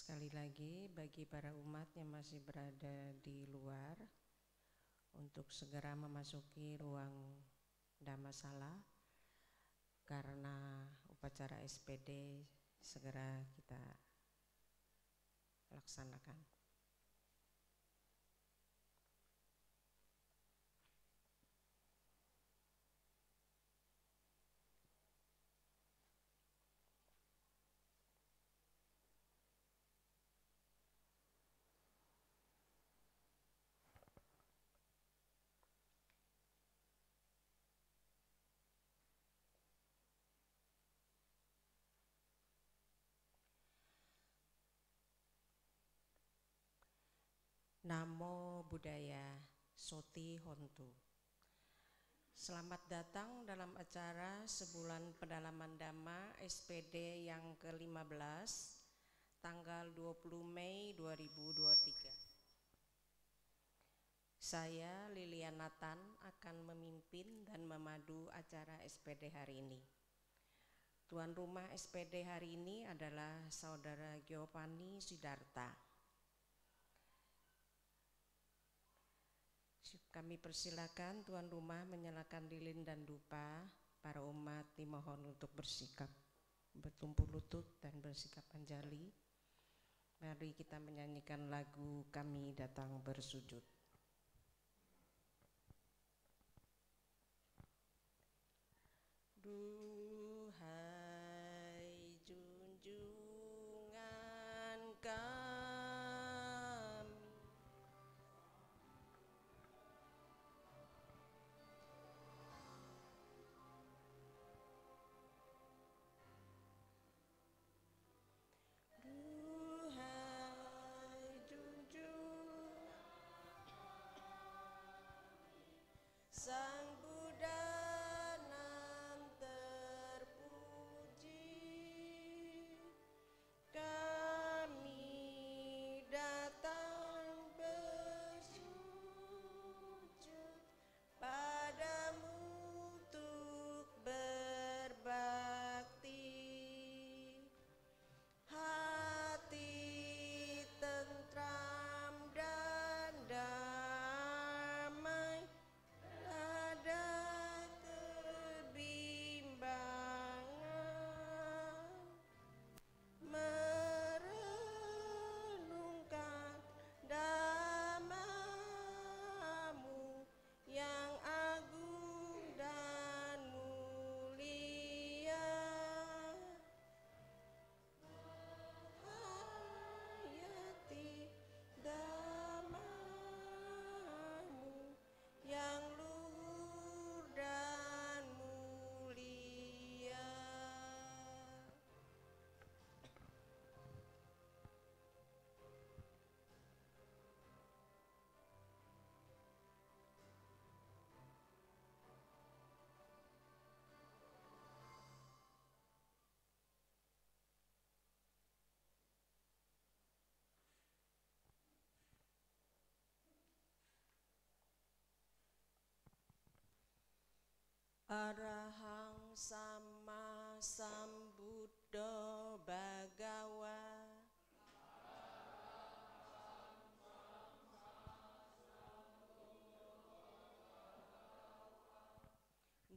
Sekali lagi bagi para umat yang masih berada di luar untuk segera memasuki ruang Dhammasala karena upacara SPD segera kita laksanakan. Namo Buddhaya Soti Hontu. Selamat datang dalam acara sebulan pendalaman Dhamma SPD yang ke-15 tanggal 20 Mei 2023. Saya Lilian Nathan akan memimpin dan memadu acara SPD hari ini. Tuan rumah SPD hari ini adalah Saudara Giovanni Siddhartha. Kami persilakan tuan rumah menyalakan lilin dan dupa. Para umat dimohon untuk bersikap bertumpu lutut dan bersikap anjali. Mari kita menyanyikan lagu Kami Datang Bersujud. Duhai junjungan kami, duhai junjungan Sang Buddha nan terpuji, kami datang bersujud padamu untuk berbakti. Hati tentram dan damai, ada kebimbangan, merenungkan Dhamma-Mu yang agung dan mulia. Hayati Dhamma-Mu yang luhur dan mulia. Arahang Sama Sambuddha Bhagawa.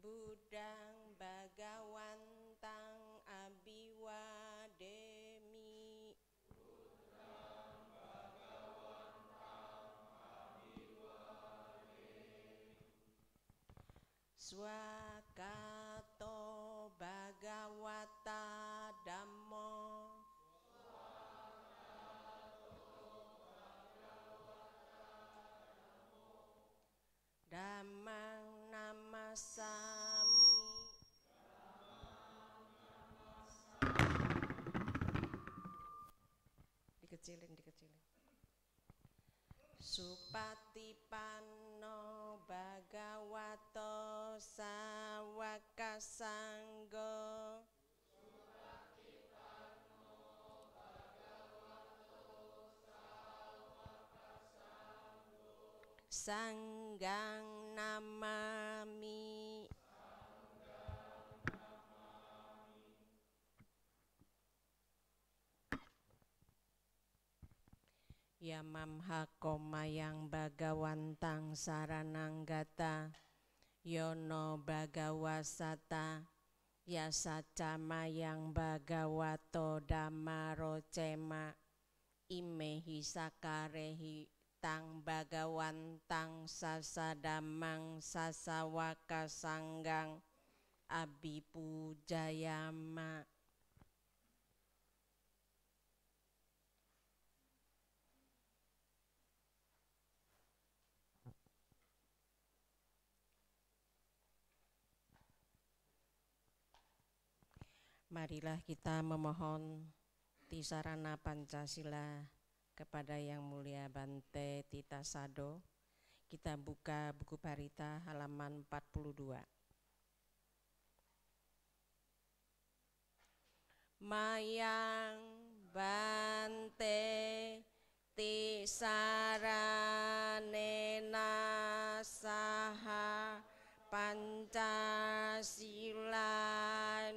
Buddhang Bhagawantang Abhiwademi. Swakato Bhagawata Dhammo. Dhammang Namasami. Dikecilin. Supatipanno Bhagavato Sawaka Sanggo. Sanggang Namami. Yamamha komayang bagawantang sarananggata yono bagawasata yasacamayang bagawato damarocema imehi sakarehi tang bagawantang sasadamang sasawaka sanggang abipujayama. Marilah kita memohon tisarana Pancasila kepada Yang Mulia Bante Tita Sado. Kita buka buku Barita halaman 42. Mayang Bante tisaranena saha Pancasila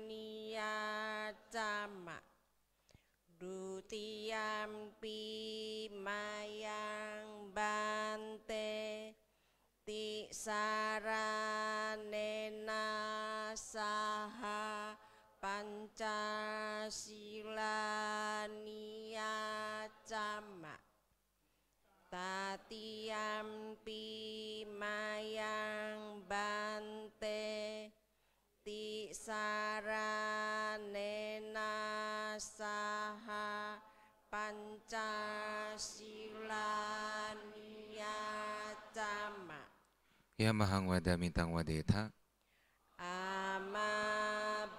niyacama dutiyampi mayang Bante tisaranena saha Pancasila niyacama tatiyampi mayang Bante tisaranena saha Pancasila niyacama. Ya mahang wada mintang wadeta. Ama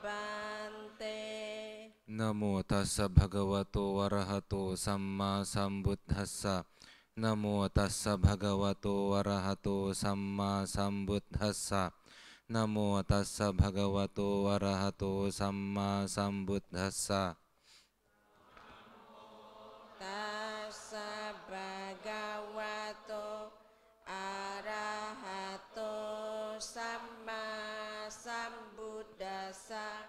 Bante. Namo tassa bhagavato warahato samma sambuddhassa. Namo tassa bhagavato warahato samma sambuddhassa. Namo tassa bhagavato warahato samma sambuddhassa. Tassa bhagavato arahato samma sambuddhassa.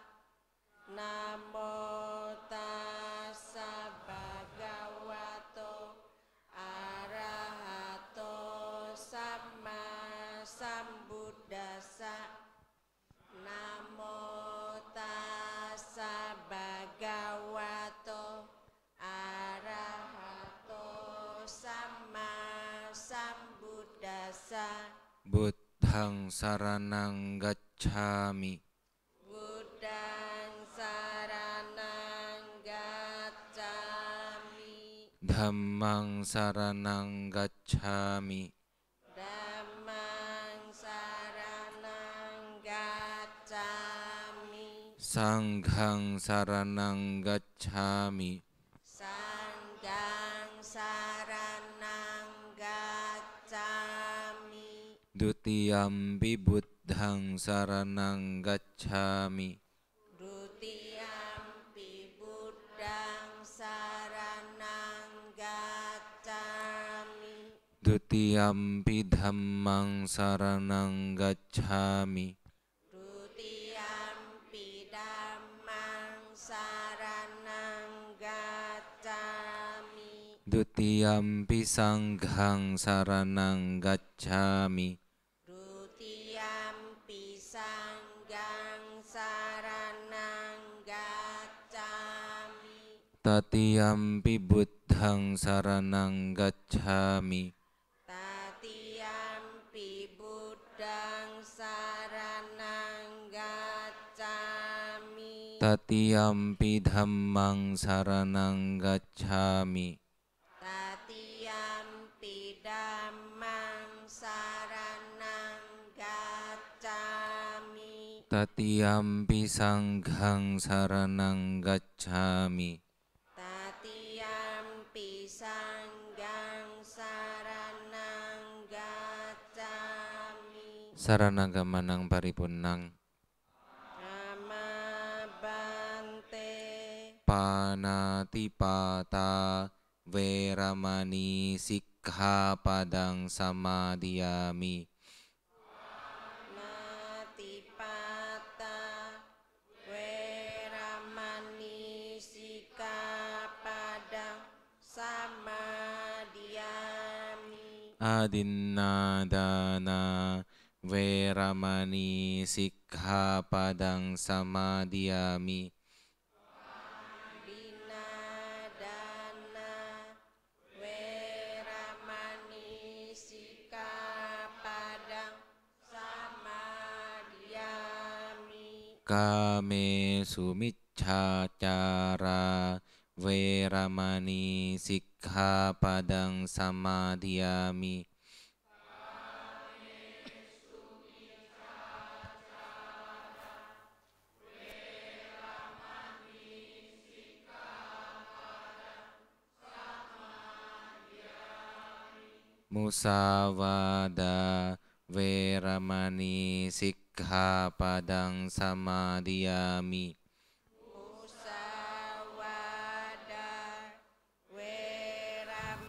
Namo tassa bhagavato arahato samma sambuddhassa. Namo tassa bhagavato arahato samma sambuddhassa. Buddhang saranang gacchami. Buddhang saranang gacchami. Dhammang saranang gacchami. Dhammang saranang gacchami. Sanghang saranang gacchami. Sanghang saranang gacchami. Dutiyampi buddhang saranang gacchami. Dutiyampi buddhang saranang gacchami. Dutiyampi dhammang saranang gacchami. Dutiyampi dhammang saranang gacchami. Dutiyampi sanghang saranang gacchami. Dutiyampi sanghang saranang gacchami. Tatiyampi buddhang saranang gacchami. Tatiyampi buddhang saranang gacchami. Tatiyampi dhammang saranang gacchami. Tatiyampi dhammang saranang gacchami. Tatiyampi sanghang saranang gacchami. Tatiyampi sanghang saranang gacchami. Saranagammanang paripunnang. Ama Bante. Panatipata veramani sikkhapadang samadhiyami. Natipata veramani sikkhapadang samadhiyami. Adinnadana Veramani Sikkhapadang Samadhiyami. Dinadana Weramani Sikkhapadang Samadhiyami. Kame Sumiccacara Veramani Sikkhapadang Samadhiyami. Musawada Veramani Sikkhapadang Samadhiyami. Musawada Weramani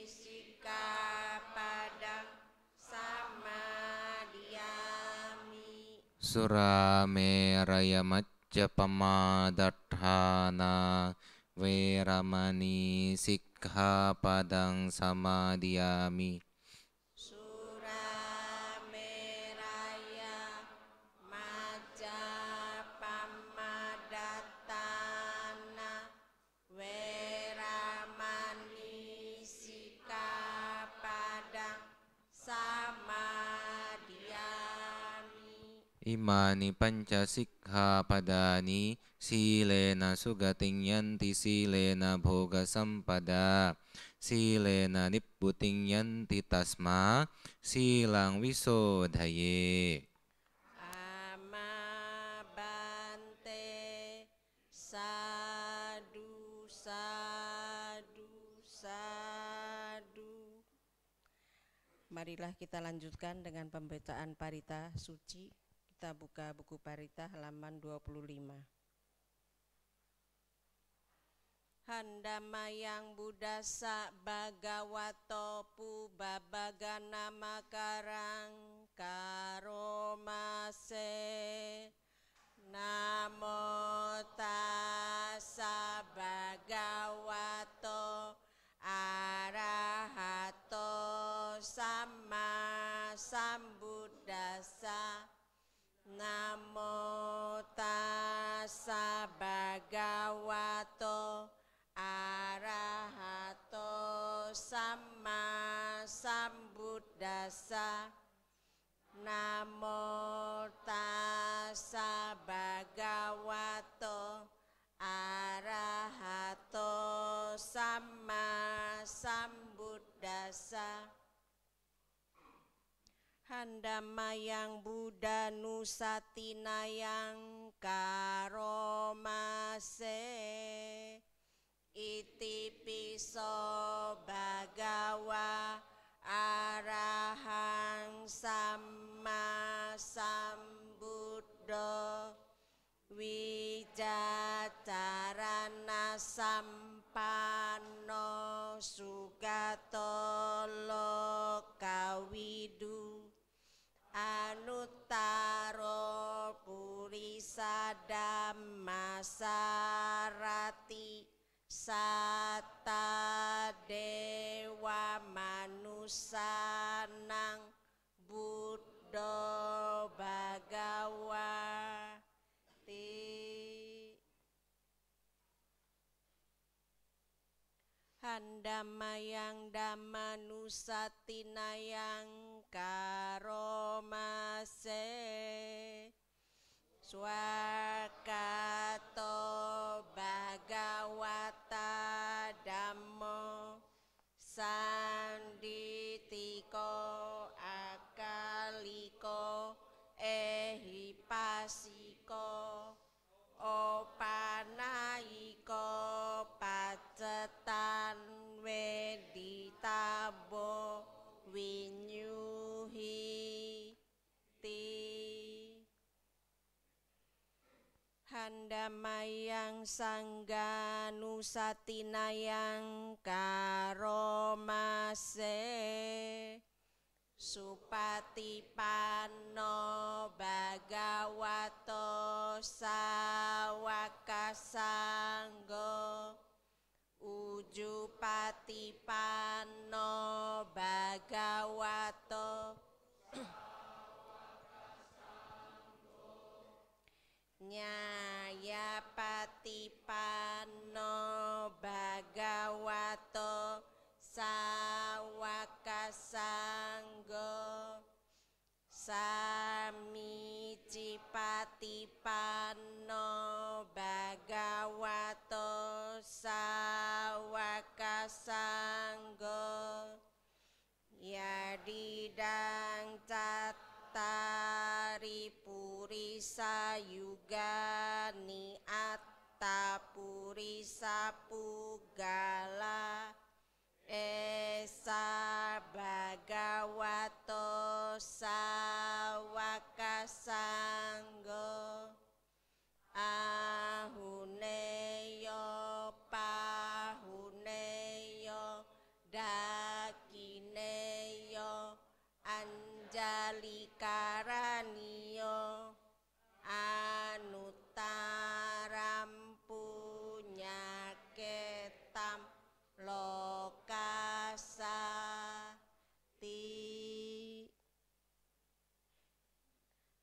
Sikkhapadang Samadhiyami. Surameraya Majjapamadatthana Veramani Sikkhapadang Samadhiyami. Surameraya Majjapamadatthana Weramani Sikkhapadang Samadhiyami. Imani panca sikkhapadani silena sugating yanti silena bhoga sampada silena nibbuting yanti tasma silang wisodhaye. Amabante sadu sadu sadu. Marilah kita lanjutkan dengan pembacaan parita suci. Kita buka buku parita halaman 25. Handamayang Buddhassa Bhagavato Pubabagana Makarang Karomase. Namo tassa Bhagavato Arahato Sama Sambuddhassa. Namo tassa Bhagavato Arahato Sama Sambuddhassa. Namo tassa Bhagavato Arahato Sama Sambuddhassa. Handamayang Buddha Nusatinayang Karomase. Iti piso Bhagawa Arahang Sama Sambuddha. Wijacarana Sampanno Sugato Lokawidu. Anuttaro Purisa Dhammasarati. Satta Dewa Manusanang Buddha Bhagawati. Handamayang Dhammanusatinayang Karomase. Swakato Bhagawata Dhammo Sanditiko Akaliko Ehipasiko Opanayiko Pacetan Weditabo Winyuhi Ti. Handamayang Sangga Nusatinayang Karomase. Supatipanno Bhagavato Sawakasanggo. Ujupatipanno Bhagavato bhagavato nyayapatipanno bhagavato sawaka sanggo samicipatipanno bhagavato sawaka sanggo yadidang cattari purisa yugani atta purisa puggala esa bhagavato sawaka sanggo ahuneyo pahuneyo dakineyo anjali karaniyo anutaram punyaketam lokasati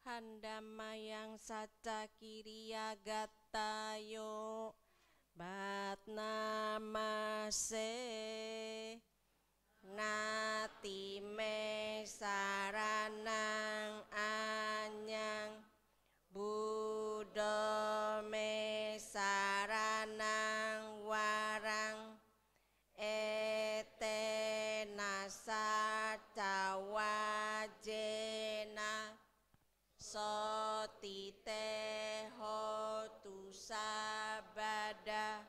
handamayang saca kiriya gatayo batnamase natime saranang anyang buddha me saranang warang etena saca wajena sotite hotu sabada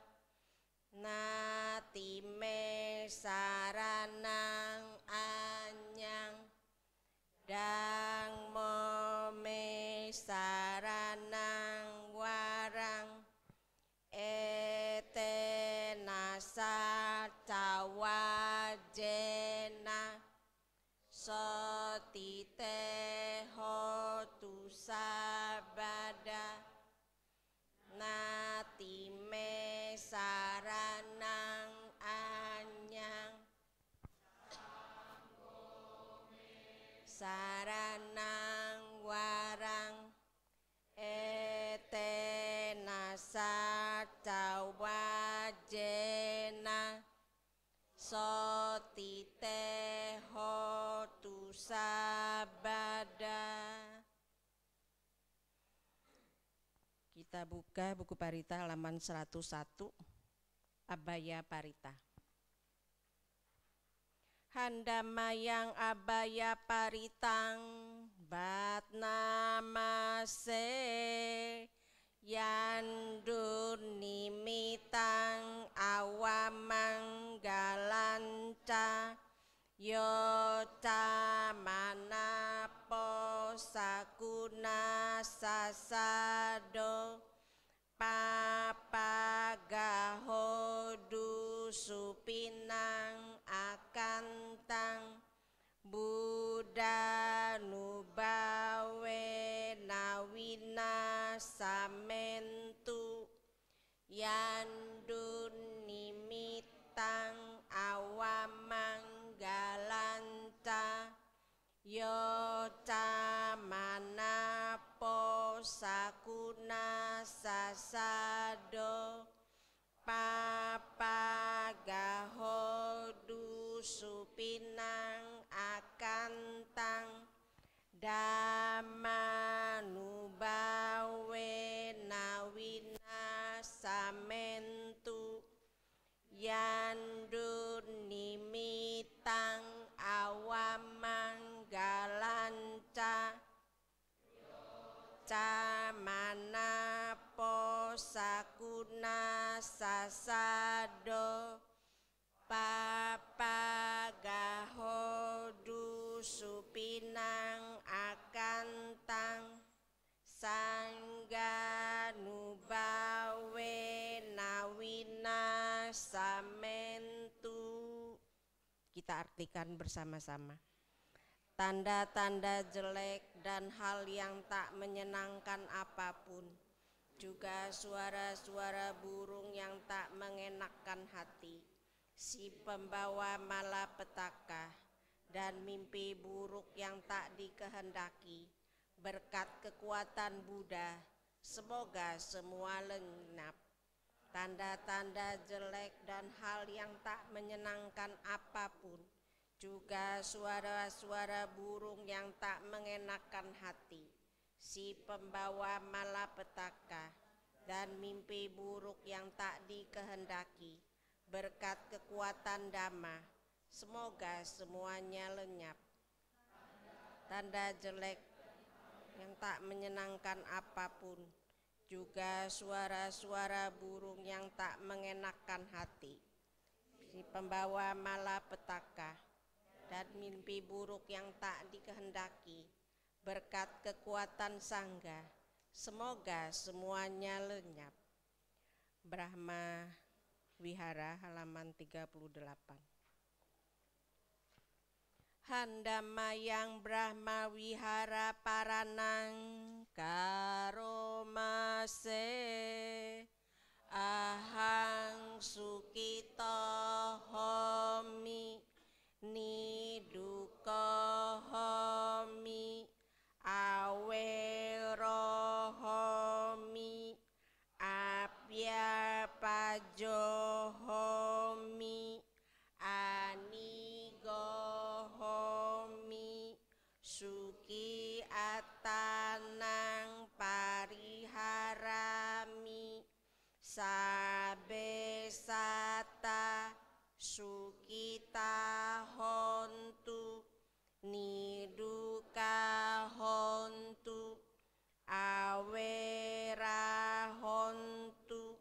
natime saranang anyang dangmo me saranang warang etena saca wajena sotite hotu sabada natime saranang anyang saranang warang etena saca wajena sotite hotu sabada. Kita buka buku Parita halaman 101, Abaya Parita. Handamayang abaya paritang batnamase yandur nimitang awamang galanca yoca manapo sakuna sasado papagahodu supinang akantang Buddha nubawe nawina samentu yandun nimitang awamang galanta yoca manapo sakuna sasado papagahodu supinang akantang dhammanubawe nawina samentu yandun nimitang awamang galanca camanapo sakuna sasado papagahodu supinang akantang sangganubawe nawina samentu. Kita artikan bersama-sama. Tanda-tanda jelek dan hal yang tak menyenangkan apapun, juga suara-suara burung yang tak mengenakkan hati, si pembawa malapetaka dan mimpi buruk yang tak dikehendaki. Berkat kekuatan Buddha, semoga semua lenyap. Tanda-tanda jelek dan hal yang tak menyenangkan apapun, juga suara-suara burung yang tak mengenakan hati, si pembawa malapetaka, dan mimpi buruk yang tak dikehendaki. Berkat kekuatan Dhamma, semoga semuanya lenyap. Tanda jelek yang tak menyenangkan apapun, juga suara-suara burung yang tak mengenakan hati, si pembawa malapetaka, dan mimpi buruk yang tak dikehendaki. Berkat kekuatan Sangha, semoga semuanya lenyap. Brahma Wihara halaman 38. Handamayang Brahma Wihara Paranang Karomase Ahang Sukito Homi Niduko Homi Awero Homi Apya Pajo Homi Anigo Homi Suki Atanang Pariharami Sabe Sata Sukita Hontu Niduka Hontu Awera Hontu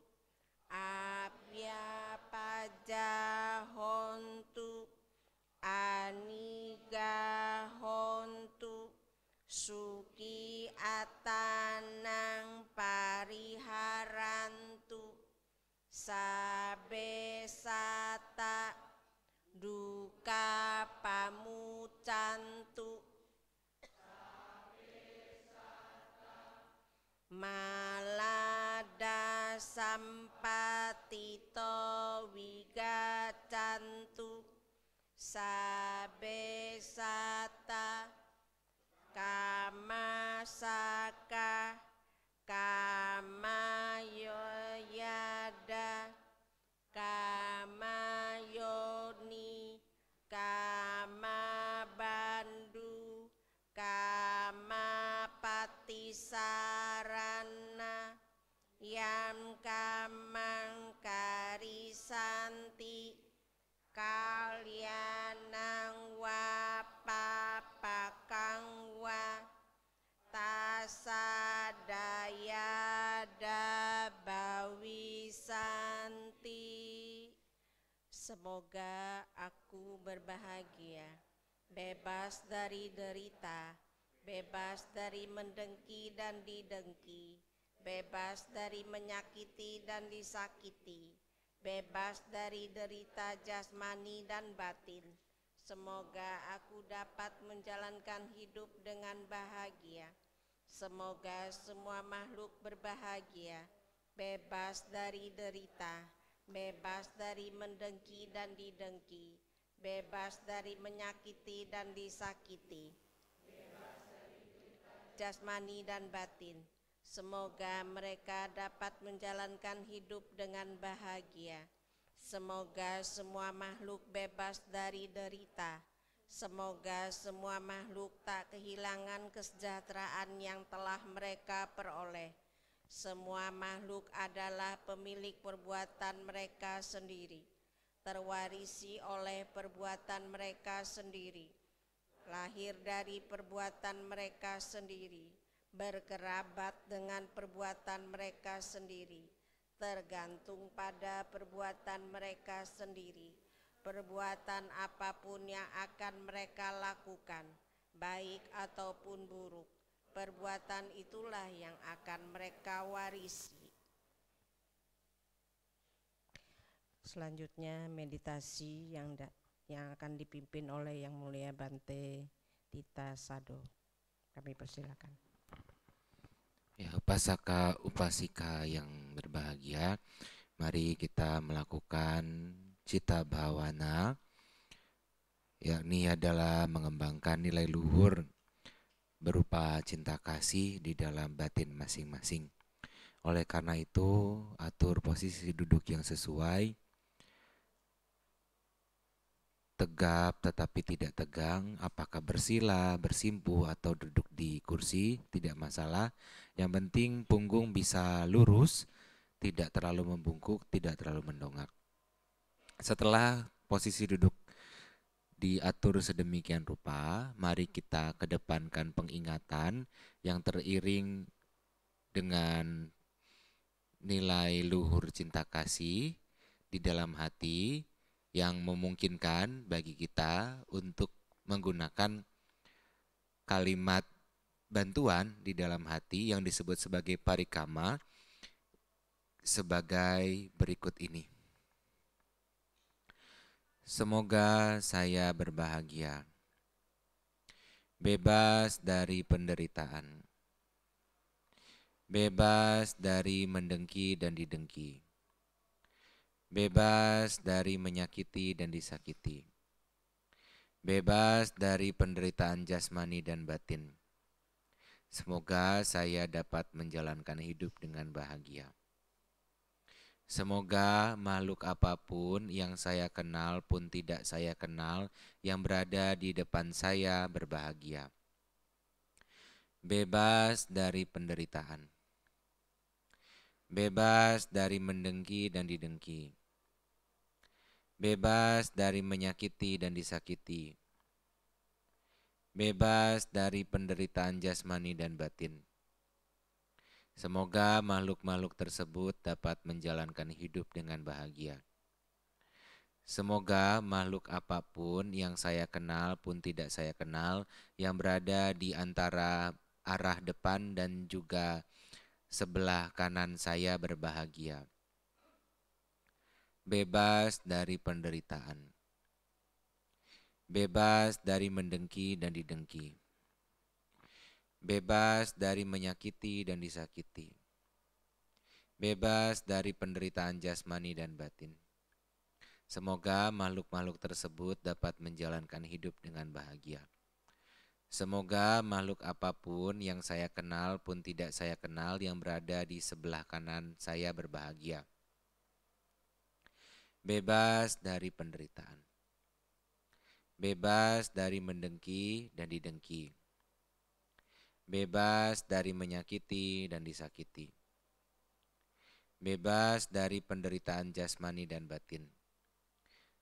Apya Paja Hontu Aniga Hontu Suki Atanang Pariharantu Sabe Sata Duka Pamucantu Malada Sampatito Wigacantu Sabe Sata Kamasaka Kamayoyada Kamayoni Kamabandu Kamapatisarana Yam Kamang Karisanti Kalyanang Wapapakang Wa Tasadayada Bawisanti. Semoga aku berbahagia, bebas dari derita, bebas dari mendengki dan didengki, bebas dari menyakiti dan disakiti, bebas dari derita jasmani dan batin. Semoga aku dapat menjalankan hidup dengan bahagia. Semoga semua makhluk berbahagia, bebas dari derita, bebas dari mendengki dan didengki, bebas dari menyakiti dan disakiti, jasmani dan batin. Semoga mereka dapat menjalankan hidup dengan bahagia. Semoga semua makhluk bebas dari derita. Semoga semua makhluk tak kehilangan kesejahteraan yang telah mereka peroleh. Semua makhluk adalah pemilik perbuatan mereka sendiri, terwarisi oleh perbuatan mereka sendiri, lahir dari perbuatan mereka sendiri, berkerabat dengan perbuatan mereka sendiri, tergantung pada perbuatan mereka sendiri. Perbuatan apapun yang akan mereka lakukan, baik ataupun buruk, perbuatan itulah yang akan mereka warisi. Selanjutnya meditasi yang akan dipimpin oleh Yang Mulia Bante Tita Sado. Kami persilakan. Ya, upasaka upasika yang berbahagia, mari kita melakukan Citta Bhavana yakni adalah mengembangkan nilai luhur berupa cinta kasih di dalam batin masing-masing. Oleh karena itu, atur posisi duduk yang sesuai, tegap tetapi tidak tegang, apakah bersila, bersimpuh, atau duduk di kursi, tidak masalah. Yang penting punggung bisa lurus, tidak terlalu membungkuk, tidak terlalu mendongak. Setelah posisi duduk diatur sedemikian rupa, mari kita kedepankan pengingatan yang teriring dengan nilai luhur cinta kasih di dalam hati yang memungkinkan bagi kita untuk menggunakan kalimat bantuan di dalam hati yang disebut sebagai parikama sebagai berikut ini. Semoga saya berbahagia, bebas dari penderitaan, bebas dari mendengki dan didengki, bebas dari menyakiti dan disakiti, bebas dari penderitaan jasmani dan batin. Semoga saya dapat menjalankan hidup dengan bahagia. Semoga makhluk apapun yang saya kenal pun tidak saya kenal yang berada di depan saya berbahagia. Bebas dari penderitaan. Bebas dari mendengki dan didengki. Bebas dari menyakiti dan disakiti. Bebas dari penderitaan jasmani dan batin. Semoga makhluk-makhluk tersebut dapat menjalankan hidup dengan bahagia. Semoga makhluk apapun yang saya kenal pun tidak saya kenal yang berada di antara arah depan dan juga sebelah kanan saya berbahagia. Bebas dari penderitaan. Bebas dari mendengki dan didengki. Bebas dari menyakiti dan disakiti. Bebas dari penderitaan jasmani dan batin. Semoga makhluk-makhluk tersebut dapat menjalankan hidup dengan bahagia. Semoga makhluk apapun yang saya kenal pun tidak saya kenal yang berada di sebelah kanan saya berbahagia. Bebas dari penderitaan. Bebas dari mendengki dan didengki. Bebas dari menyakiti dan disakiti. Bebas dari penderitaan jasmani dan batin.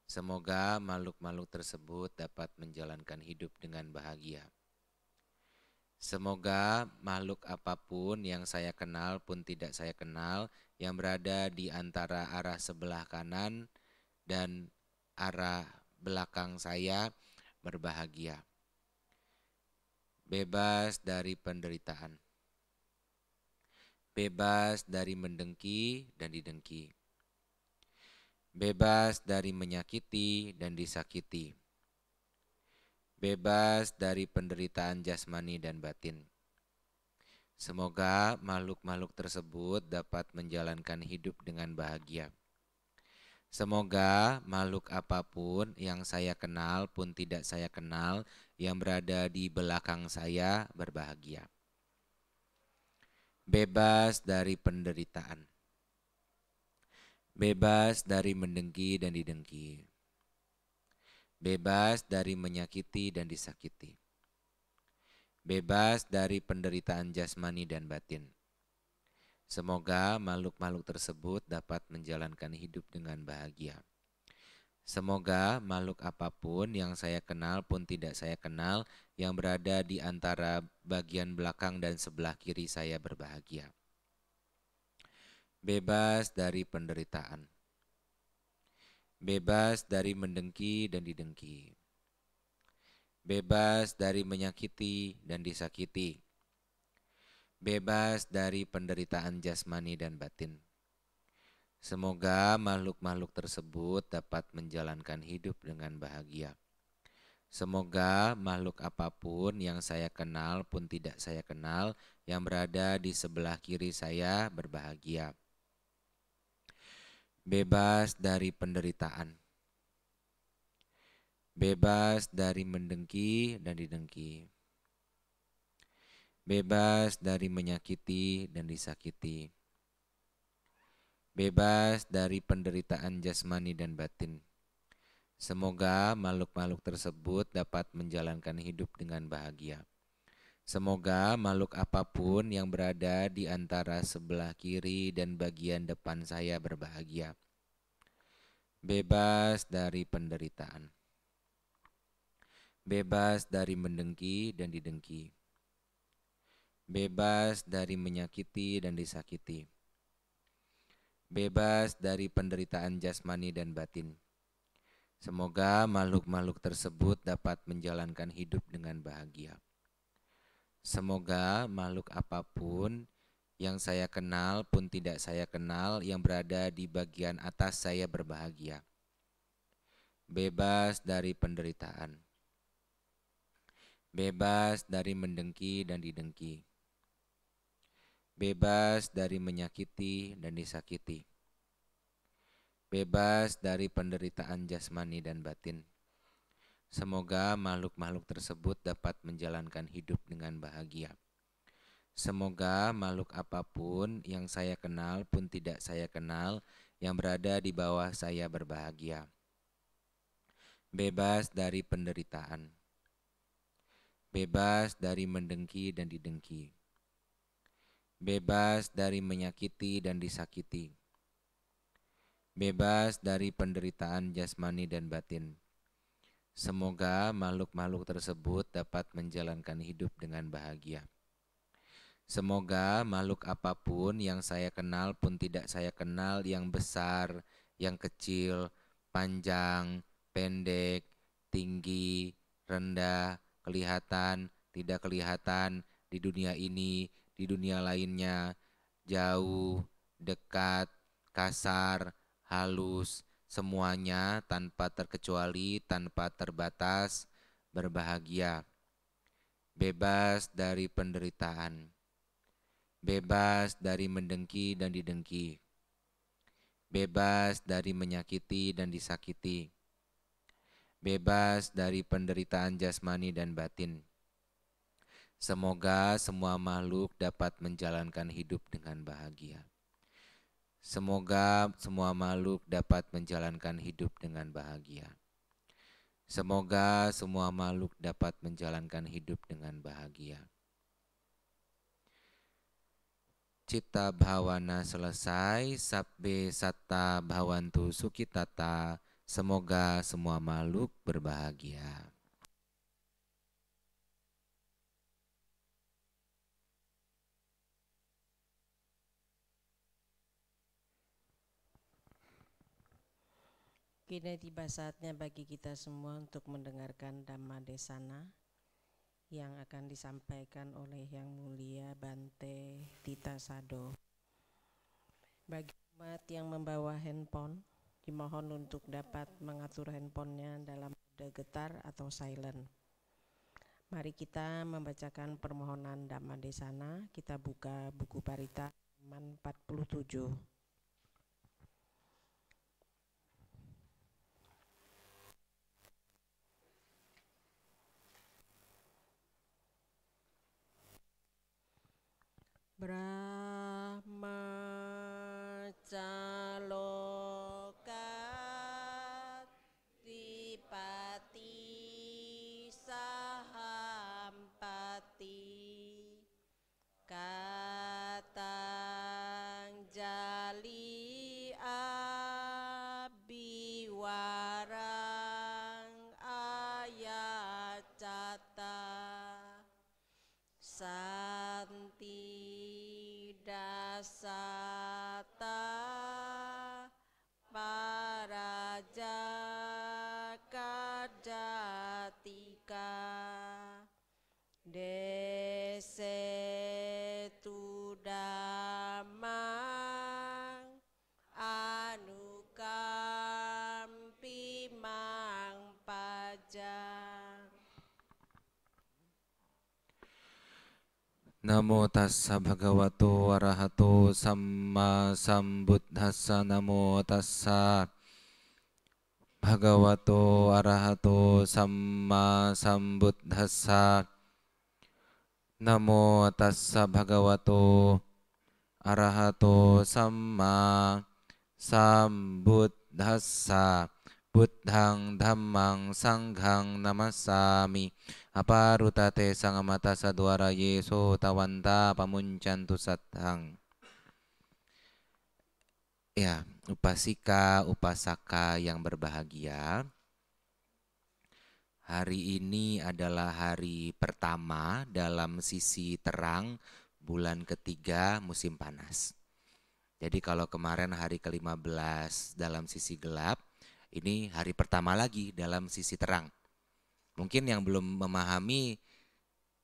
Semoga makhluk-makhluk tersebut dapat menjalankan hidup dengan bahagia. Semoga makhluk apapun yang saya kenal pun tidak saya kenal yang berada di antara arah sebelah kanan dan arah belakang saya berbahagia. Bebas dari penderitaan. Bebas dari mendengki dan didengki. Bebas dari menyakiti dan disakiti. Bebas dari penderitaan jasmani dan batin. Semoga makhluk-makhluk tersebut dapat menjalankan hidup dengan bahagia. Semoga makhluk apapun yang saya kenal pun tidak saya kenal yang berada di belakang saya berbahagia. Bebas dari penderitaan. Bebas dari mendengki dan didengki. Bebas dari menyakiti dan disakiti. Bebas dari penderitaan jasmani dan batin. Semoga makhluk-makhluk tersebut dapat menjalankan hidup dengan bahagia. Semoga makhluk apapun yang saya kenal pun tidak saya kenal yang berada di antara bagian belakang dan sebelah kiri saya berbahagia. Bebas dari penderitaan. Bebas dari mendengki dan didengki. Bebas dari menyakiti dan disakiti. Bebas dari penderitaan jasmani dan batin. Semoga makhluk-makhluk tersebut dapat menjalankan hidup dengan bahagia. Semoga makhluk apapun yang saya kenal pun tidak saya kenal yang berada di sebelah kiri saya berbahagia. Bebas dari penderitaan. bebas dari mendengki dan didengki, bebas dari menyakiti dan disakiti, bebas dari penderitaan jasmani dan batin. Semoga makhluk-makhluk tersebut dapat menjalankan hidup dengan bahagia. Semoga makhluk apapun yang berada di antara sebelah kiri dan bagian depan saya berbahagia, bebas dari penderitaan, bebas dari mendengki dan didengki, bebas dari menyakiti dan disakiti, bebas dari penderitaan jasmani dan batin. Semoga makhluk-makhluk tersebut dapat menjalankan hidup dengan bahagia. Semoga makhluk apapun yang saya kenal pun tidak saya kenal yang berada di bagian atas saya berbahagia, bebas dari penderitaan, bebas dari mendengki dan didengki, bebas dari menyakiti dan disakiti, bebas dari penderitaan jasmani dan batin. Semoga makhluk-makhluk tersebut dapat menjalankan hidup dengan bahagia. Semoga makhluk apapun yang saya kenal pun tidak saya kenal yang berada di bawah saya berbahagia, bebas dari penderitaan, bebas dari mendengki dan didengki, bebas dari menyakiti dan disakiti, bebas dari penderitaan jasmani dan batin. Semoga makhluk-makhluk tersebut dapat menjalankan hidup dengan bahagia. Semoga makhluk apapun yang saya kenal pun tidak saya kenal yang besar, yang kecil, panjang, pendek, tinggi, rendah, kelihatan, tidak kelihatan, di dunia ini, di dunia lainnya, jauh, dekat, kasar, halus, semuanya tanpa terkecuali, tanpa terbatas, berbahagia, bebas dari penderitaan, bebas dari mendengki dan didengki, bebas dari menyakiti dan disakiti, bebas dari penderitaan jasmani dan batin. Semoga semua makhluk dapat menjalankan hidup dengan bahagia. Semoga semua makhluk dapat menjalankan hidup dengan bahagia. Semoga semua makhluk dapat menjalankan hidup dengan bahagia. Cita bhawana selesai, sabbe satta bhawantu sukitata. Semoga semua makhluk berbahagia. Kini tiba saatnya bagi kita semua untuk mendengarkan Dhamma Desana yang akan disampaikan oleh Yang Mulia Bante Tita Sado. Bagi umat yang membawa handphone, dimohon untuk dapat mengatur handphonenya dalam mode getar atau silent. Mari kita membacakan permohonan Dhamma Desana. Kita buka buku Parita halaman 47. Brahmacalokat dipati sahampati katang jali abiwarang ayacata santi dasata paraja kajatika desetu damang anukampi mang pajang. Namo tassa bhagavato arahato samma sambuddhassa. Namo tassa Bhagavato arahato samma sambuddhassa. Namo tassa bhagavato arahato samma sambuddhassa. Buddhang dhammang sanghang namasami. Aparutate sangamata sadwara yeso tawanta pamuncantu sathang. Ya, upasika, upasaka yang berbahagia. Hari ini adalah hari pertama dalam sisi terang bulan ketiga musim panas. Jadi kalau kemarin hari ke-15 dalam sisi gelap, ini hari pertama lagi dalam sisi terang. Mungkin yang belum memahami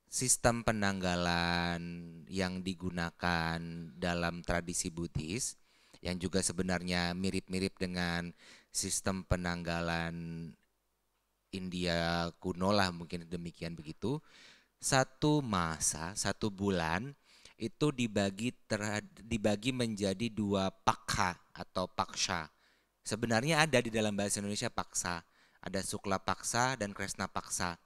sistem penanggalan yang digunakan dalam tradisi Buddhis, yang juga sebenarnya mirip-mirip dengan sistem penanggalan India kuno lah, mungkin demikian begitu. Satu masa, satu bulan itu dibagi menjadi dua pakha atau paksha. Sebenarnya ada di dalam bahasa Indonesia paksa, ada Sukla paksa dan Kresna paksa.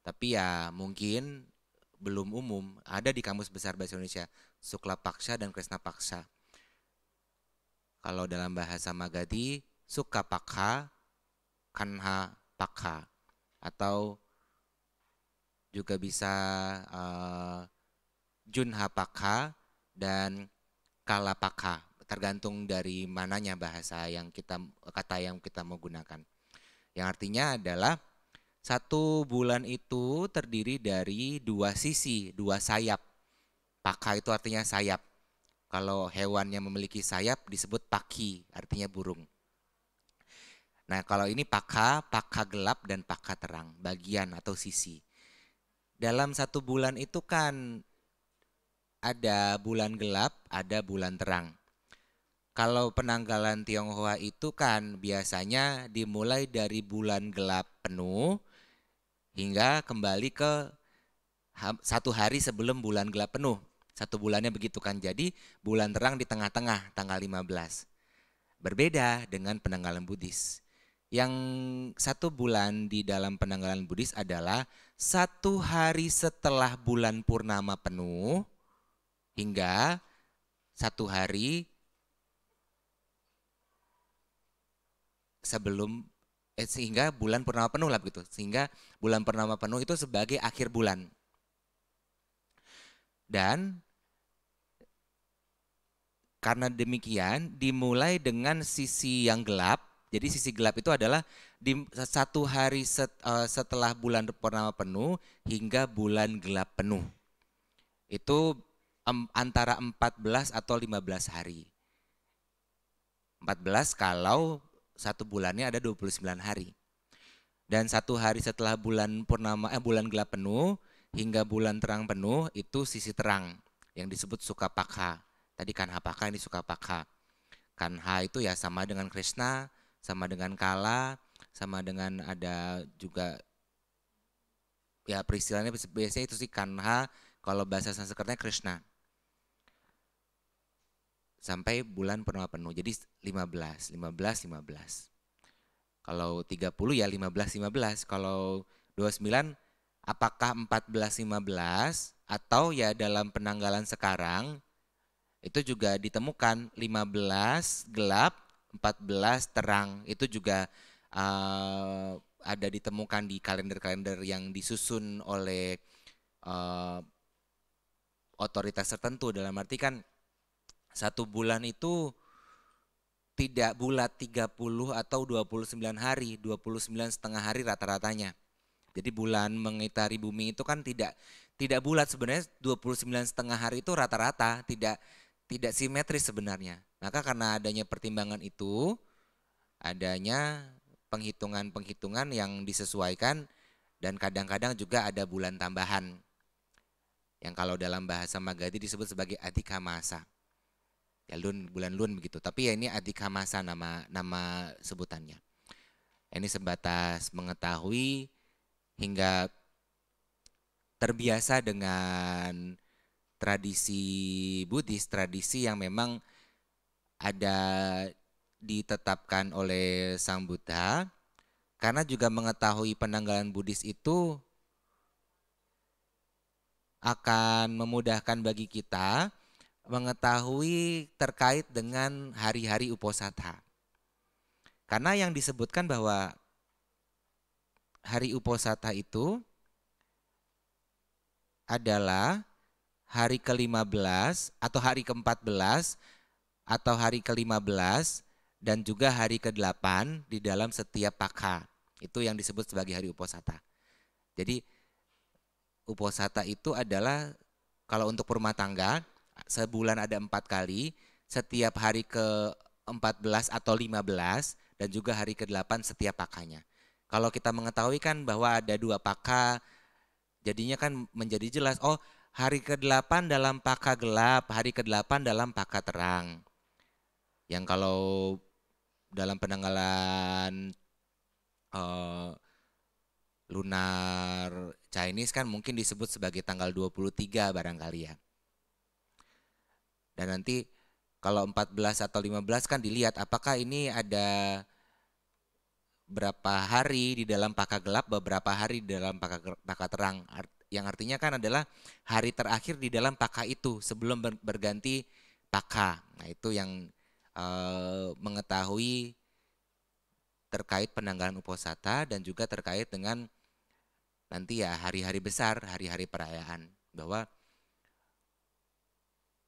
Tapi ya mungkin belum umum, ada di Kamus Besar Bahasa Indonesia Sukla paksa dan Kresna paksa. Kalau dalam bahasa Magadhi, Sukha pakha, Kanha pakha, atau juga bisa Junha pakha dan Kala pakha, tergantung dari mananya kata yang kita mau gunakan. Yang artinya adalah satu bulan itu terdiri dari dua sisi, dua sayap. Pakha itu artinya sayap. Kalau hewan yang memiliki sayap disebut paki, artinya burung. Nah, kalau ini pakha gelap dan pakha terang, bagian atau sisi. Dalam satu bulan itu kan ada bulan gelap, ada bulan terang. Kalau penanggalan Tionghoa itu kan biasanya dimulai dari bulan gelap penuh hingga kembali ke satu hari sebelum bulan gelap penuh. Satu bulannya begitu kan. Jadi bulan terang di tengah-tengah tanggal 15. Berbeda dengan penanggalan Buddhis. Yang satu bulan di dalam penanggalan Buddhis adalah satu hari setelah bulan purnama penuh hingga satu hari sebelum sehingga bulan purnama penuh lah begitu. Sehingga bulan purnama penuh itu sebagai akhir bulan. Dan karena demikian dimulai dengan sisi yang gelap. Jadi sisi gelap itu adalah di satu hari setelah bulan purnama penuh hingga bulan gelap penuh. Itu antara 14 atau 15 hari. 14 kalau satu bulannya ada 29 hari. Dan satu hari setelah bulan gelap penuh hingga bulan terang penuh itu sisi terang yang disebut Sukha pakha. Tadi Kanha pakha, ini Sukha pakha. Kanha itu ya sama dengan Krishna, sama dengan Kala, sama dengan ada juga ya peristilahnya biasanya itu sih Kanha, kalau bahasa Sanskertnya Krishna. Sampai bulan purnama penuh. Jadi 15. Kalau 30 ya 15. Kalau 29 apakah 14-15 atau ya dalam penanggalan sekarang itu juga ditemukan 15 gelap, 14 terang. Itu juga ada ditemukan di kalender-kalender yang disusun oleh otoritas tertentu. Dalam arti kan satu bulan itu tidak bulat 30 atau 29 hari, 29,5 hari rata-ratanya. Jadi bulan mengitari bumi itu kan tidak bulat sebenarnya, 29,5 hari itu rata-rata, tidak simetris sebenarnya. Maka karena adanya pertimbangan itu, adanya penghitungan-penghitungan yang disesuaikan dan kadang-kadang juga ada bulan tambahan. Yang kalau dalam bahasa Magadhi disebut sebagai adhika masa. Ya bulan Lun begitu. Tapi ya ini adhika masa nama sebutannya. Ini sebatas mengetahui hingga terbiasa dengan tradisi Buddhis, tradisi yang memang ada ditetapkan oleh Sang Buddha karena juga mengetahui penanggalan Buddhis itu akan memudahkan bagi kita mengetahui terkait dengan hari-hari Uposatha. Karena yang disebutkan bahwa hari Uposatha itu adalah hari ke-15 atau hari ke-14 atau hari ke-15 dan juga hari ke-8 di dalam setiap pakha. Itu yang disebut sebagai hari Uposatha. Jadi Uposatha itu adalah kalau untuk rumah tangga sebulan ada 4 kali, setiap hari ke-14 atau 15 dan juga hari ke-8 setiap pakhanya. Kalau kita mengetahui kan bahwa ada 2 pakha, jadinya kan menjadi jelas, oh hari ke-8 dalam pakha gelap, hari ke-8 dalam pakha terang. Yang kalau dalam penanggalan lunar Chinese kan mungkin disebut sebagai tanggal 23 barangkali ya. Dan nanti kalau 14 atau 15 kan dilihat apakah ini ada berapa hari di dalam pakha gelap, beberapa hari di dalam pakha terang. Yang artinya kan adalah hari terakhir di dalam pakha itu sebelum berganti pakha. Nah itu yang mengetahui terkait penanggalan Uposatha dan juga terkait dengan nanti ya hari-hari besar, hari-hari perayaan. Bahwa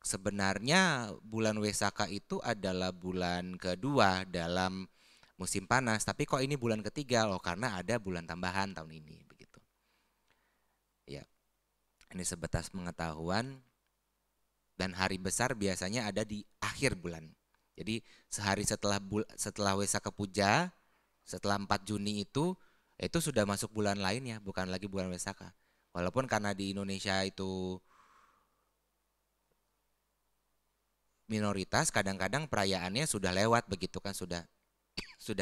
sebenarnya bulan Wesaka itu adalah bulan kedua dalam musim panas, tapi kok ini bulan ketiga loh karena ada bulan tambahan tahun ini begitu. Ya, ini sebatas pengetahuan dan hari besar biasanya ada di akhir bulan. Jadi sehari setelah Wesaka Puja, setelah 4 Juni itu sudah masuk bulan lainnya, bukan lagi bulan Wesaka. Walaupun karena di Indonesia itu minoritas, kadang-kadang perayaannya sudah lewat begitu kan, sudah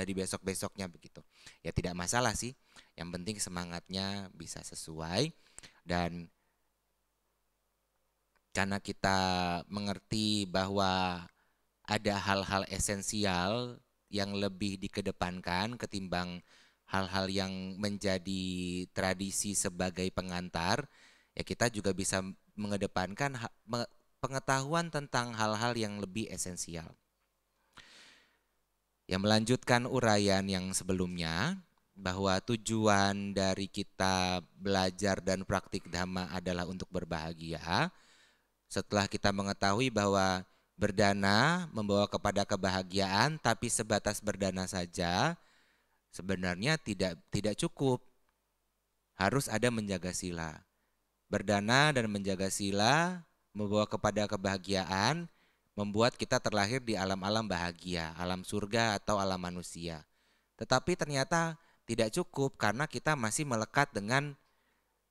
di besok-besoknya begitu. Ya tidak masalah sih, yang penting semangatnya bisa sesuai. Dan karena kita mengerti bahwa ada hal-hal esensial yang lebih dikedepankan ketimbang hal-hal yang menjadi tradisi sebagai pengantar, ya kita juga bisa mengedepankan pengetahuan tentang hal-hal yang lebih esensial. Yang melanjutkan uraian yang sebelumnya, bahwa tujuan dari kita belajar dan praktik Dhamma adalah untuk berbahagia. Setelah kita mengetahui bahwa berdana membawa kepada kebahagiaan, tapi sebatas berdana saja, sebenarnya tidak cukup. Harus ada menjaga sila. Berdana dan menjaga sila membawa kepada kebahagiaan, membuat kita terlahir di alam-alam bahagia, alam surga atau alam manusia. Tetapi ternyata tidak cukup karena kita masih melekat dengan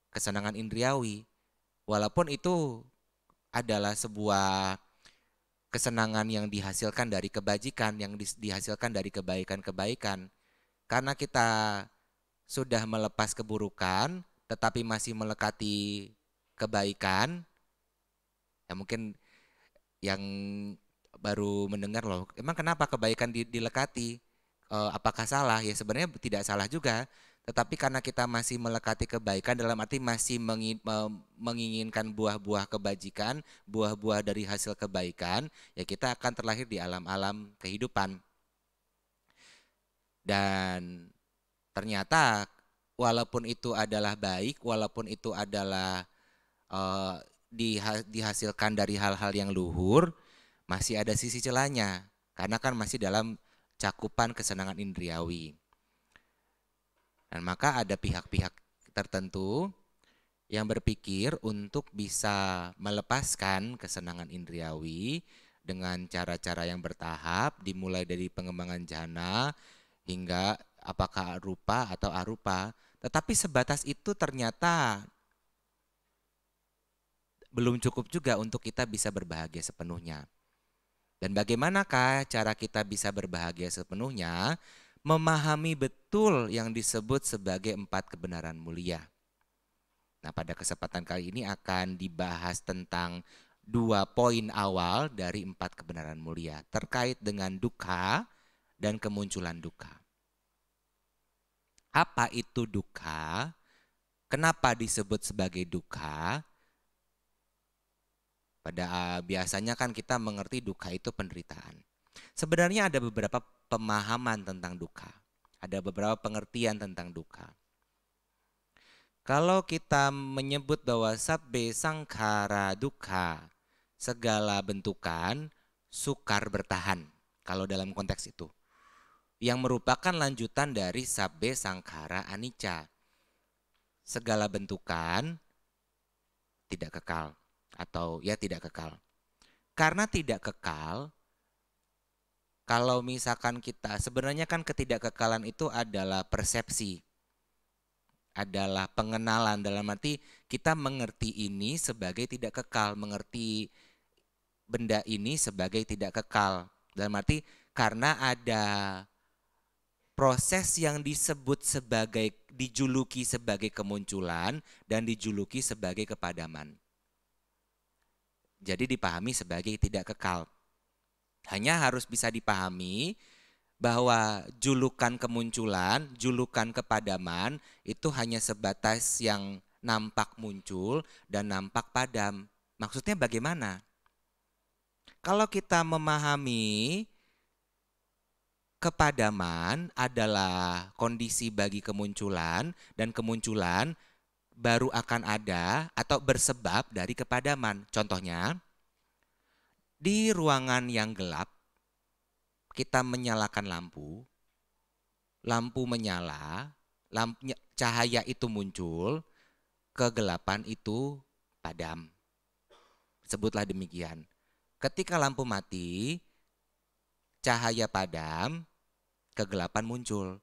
kesenangan indriawi. Walaupun itu adalah sebuah kesenangan yang dihasilkan dari kebajikan, yang dihasilkan dari kebaikan-kebaikan. Karena kita sudah melepas keburukan, tetapi masih melekati kebaikan, ya mungkin yang baru mendengar loh, emang kenapa kebaikan dilekati? Apakah salah? Ya sebenarnya tidak salah juga, tetapi karena kita masih melekati kebaikan dalam arti masih menginginkan buah-buah kebajikan, buah-buah dari hasil kebaikan, ya kita akan terlahir di alam-alam kehidupan. Dan ternyata walaupun itu adalah baik, walaupun itu adalah dihasilkan dari hal-hal yang luhur, masih ada sisi celahnya, karena kan masih dalam cakupan kesenangan indriawi. Dan maka ada pihak-pihak tertentu yang berpikir untuk bisa melepaskan kesenangan indriawi dengan cara-cara yang bertahap, dimulai dari pengembangan jhana hingga apakah rupa atau arupa. Tetapi sebatas itu ternyata belum cukup juga untuk kita bisa berbahagia sepenuhnya. Dan bagaimanakah cara kita bisa berbahagia sepenuhnya? Memahami betul yang disebut sebagai 4 kebenaran mulia. Nah, pada kesempatan kali ini akan dibahas tentang 2 poin awal dari 4 kebenaran mulia terkait dengan dukkha dan kemunculan duka. Apa itu duka? Kenapa disebut sebagai duka? Biasanya kan kita mengerti duka itu penderitaan. Sebenarnya ada beberapa pemahaman tentang duka. Ada beberapa pengertian tentang duka. Kalau kita menyebut bahwa sabbe sangkara duka, segala bentukan sukar bertahan, kalau dalam konteks itu, yang merupakan lanjutan dari sabbe sangkara anicca, segala bentukan tidak kekal, atau ya tidak kekal. Karena tidak kekal, kalau misalkan kita, sebenarnya kan ketidakkekalan itu adalah persepsi, adalah pengenalan, dalam arti kita mengerti ini sebagai tidak kekal, mengerti benda ini sebagai tidak kekal. Dalam arti karena ada proses yang disebut sebagai, dijuluki sebagai kemunculan dan dijuluki sebagai kepadaman. Jadi dipahami sebagai tidak kekal. Hanya harus bisa dipahami bahwa julukan kemunculan, julukan kepadaman itu hanya sebatas yang nampak muncul dan nampak padam. Maksudnya bagaimana? Kalau kita memahami kepadaman adalah kondisi bagi kemunculan dan kemunculan baru akan ada atau bersebab dari kepadaman. Contohnya, di ruangan yang gelap, kita menyalakan lampu, lampu menyala, cahaya itu muncul, kegelapan itu padam. Sebutlah demikian. Ketika lampu mati, cahaya padam, kegelapan muncul.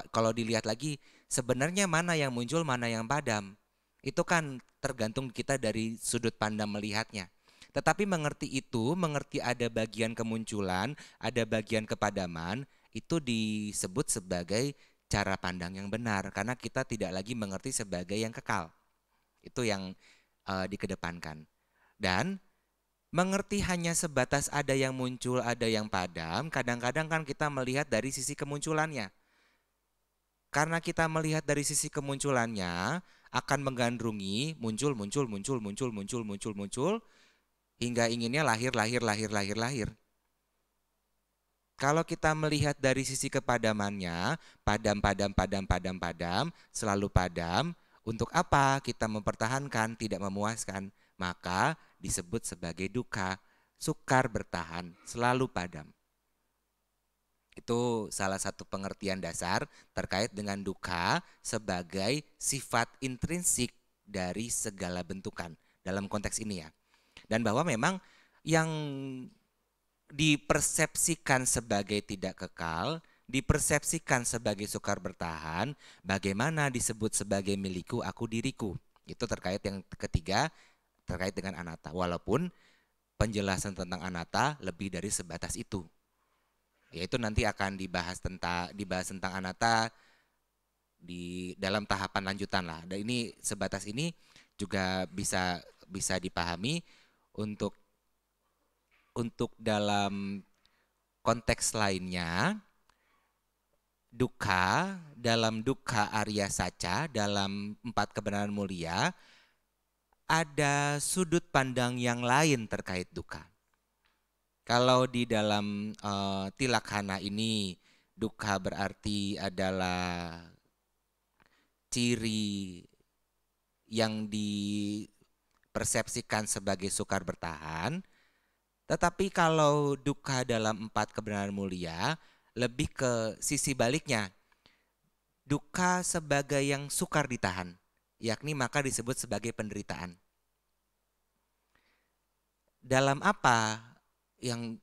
Kalau dilihat lagi, sebenarnya mana yang muncul, mana yang padam. Itu kan tergantung kita dari sudut pandang melihatnya. Tetapi mengerti itu, mengerti ada bagian kemunculan, ada bagian kepadaman, itu disebut sebagai cara pandang yang benar. Karena kita tidak lagi mengerti sebagai yang kekal. Itu yang dikedepankan. Dan mengerti hanya sebatas ada yang muncul, ada yang padam, kadang-kadang kan kita melihat dari sisi kemunculannya. Karena kita melihat dari sisi kemunculannya, akan menggandrungi muncul, hingga inginnya lahir. Kalau kita melihat dari sisi kepadamannya, padam, selalu padam, untuk apa kita mempertahankan, tidak memuaskan, maka disebut sebagai duka, sukar bertahan, selalu padam. Itu salah satu pengertian dasar terkait dengan duka sebagai sifat intrinsik dari segala bentukan dalam konteks ini ya. Dan bahwa memang yang dipersepsikan sebagai tidak kekal, dipersepsikan sebagai sukar bertahan, bagaimana disebut sebagai milikku, aku, diriku. Itu terkait yang ketiga, terkait dengan anatta. Walaupun penjelasan tentang anatta lebih dari sebatas itu. Yaitu nanti akan dibahas tentang anatta di dalam tahapan lanjutan lah. Dan ini sebatas ini juga bisa dipahami untuk dalam konteks lainnya, duka dalam dukkha arya saca, dalam 4 kebenaran mulia, ada sudut pandang yang lain terkait duka. Kalau di dalam tilakhana ini, dukkha berarti adalah ciri yang dipersepsikan sebagai sukar bertahan. Tetapi kalau dukkha dalam 4 kebenaran mulia, lebih ke sisi baliknya. Dukkha sebagai yang sukar ditahan, yakni maka disebut sebagai penderitaan. Dalam apa yang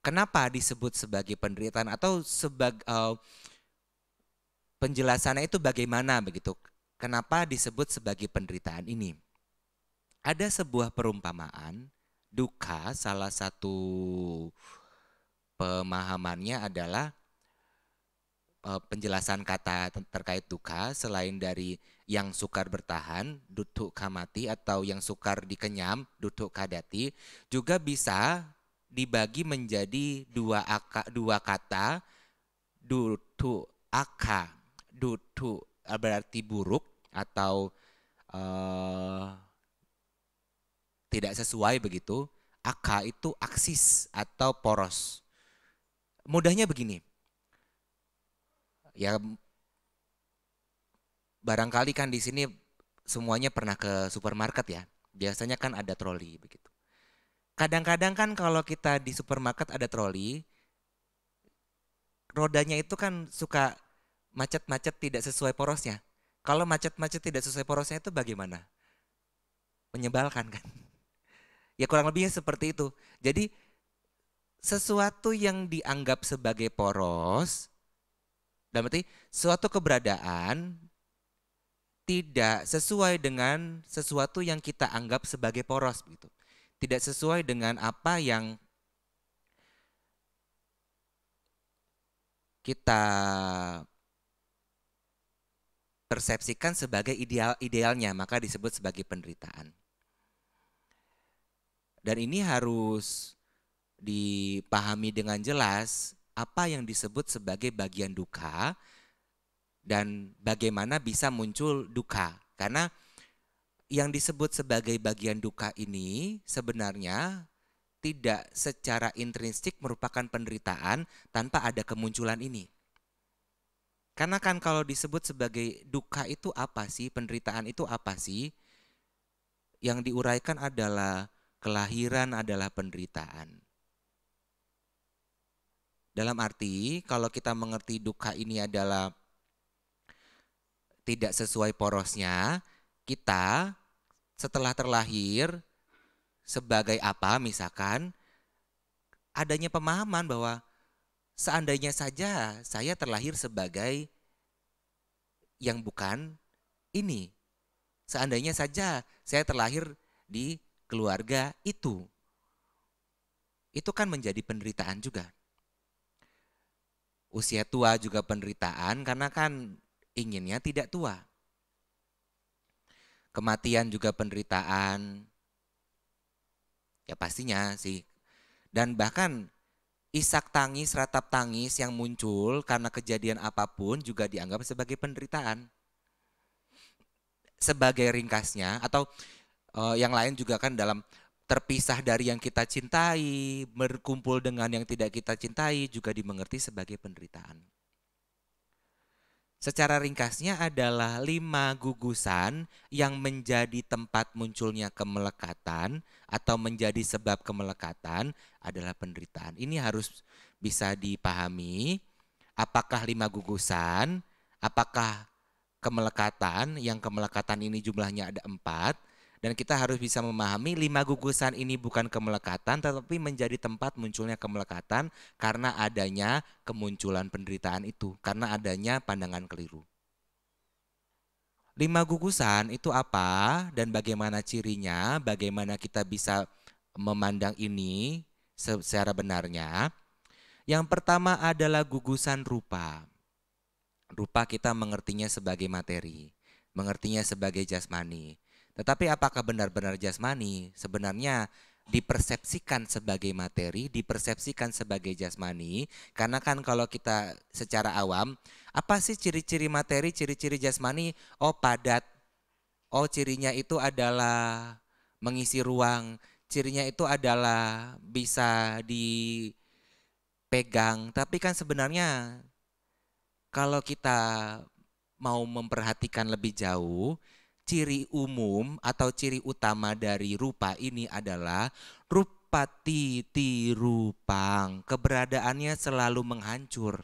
kenapa disebut sebagai penderitaan, atau penjelasannya itu bagaimana begitu? Kenapa disebut sebagai penderitaan ini? Ada sebuah perumpamaan, dukkha salah satu pemahamannya adalah penjelasan kata terkait dukkha selain dari yang sukar bertahan, dukkha mati, atau yang sukar dikenyam, dukkha dati, juga bisa dibagi menjadi dua kata, dutu aka. Dutu berarti buruk atau tidak sesuai begitu. Aka itu aksis atau poros. Mudahnya begini, ya barangkali kan di sini semuanya pernah ke supermarket ya. Biasanya kan ada troli begitu. Kadang-kadang kan kalau kita di supermarket ada troli, rodanya itu kan suka macet-macet tidak sesuai porosnya. Kalau macet-macet tidak sesuai porosnya itu bagaimana? Menyebalkan kan? Ya kurang lebihnya seperti itu. Jadi sesuatu yang dianggap sebagai poros, dalam arti suatu keberadaan tidak sesuai dengan sesuatu yang kita anggap sebagai poros gitu. Tidak sesuai dengan apa yang kita persepsikan sebagai idealnya, maka disebut sebagai penderitaan. Dan ini harus dipahami dengan jelas apa yang disebut sebagai bagian duka dan bagaimana bisa muncul duka. Karena yang disebut sebagai bagian duka ini sebenarnya tidak secara intrinsik merupakan penderitaan tanpa ada kemunculan ini. Karena kan kalau disebut sebagai duka itu apa sih, penderitaan itu apa sih? Yang diuraikan adalah kelahiran adalah penderitaan. Dalam arti kalau kita mengerti duka ini adalah tidak sesuai porosnya, kita setelah terlahir sebagai apa misalkan adanya pemahaman bahwa seandainya saja saya terlahir sebagai yang bukan ini. Seandainya saja saya terlahir di keluarga itu. Itu kan menjadi penderitaan juga. Usia tua juga penderitaan karena kan inginnya tidak tua. Kematian juga penderitaan. Ya pastinya sih. Dan bahkan isak tangis, ratap tangis yang muncul karena kejadian apapun juga dianggap sebagai penderitaan. Sebagai ringkasnya atau yang lain juga kan dalam terpisah dari yang kita cintai, berkumpul dengan yang tidak kita cintai juga dimengerti sebagai penderitaan. Secara ringkasnya adalah 5 gugusan yang menjadi tempat munculnya kemelekatan atau menjadi sebab kemelekatan adalah penderitaan. Ini harus bisa dipahami apakah 5 gugusan, apakah kemelekatan, yang kemelekatan ini jumlahnya ada 4. Dan kita harus bisa memahami 5 gugusan ini bukan kemelekatan tetapi menjadi tempat munculnya kemelekatan karena adanya kemunculan penderitaan itu, karena adanya pandangan keliru. 5 gugusan itu apa dan bagaimana cirinya, bagaimana kita bisa memandang ini secara benarnya. Yang pertama adalah gugusan rupa. Rupa kita mengertinya sebagai materi, mengertinya sebagai jasmani. Tetapi apakah benar-benar jasmani? Sebenarnya dipersepsikan sebagai materi, dipersepsikan sebagai jasmani. Karena kan kalau kita secara awam, apa sih ciri-ciri materi, ciri-ciri jasmani? Oh padat, oh cirinya itu adalah mengisi ruang, cirinya itu adalah bisa dipegang. Tapi kan sebenarnya kalau kita mau memperhatikan lebih jauh, ciri umum atau ciri utama dari rupa ini adalah rupati tirupang. Keberadaannya selalu menghancur.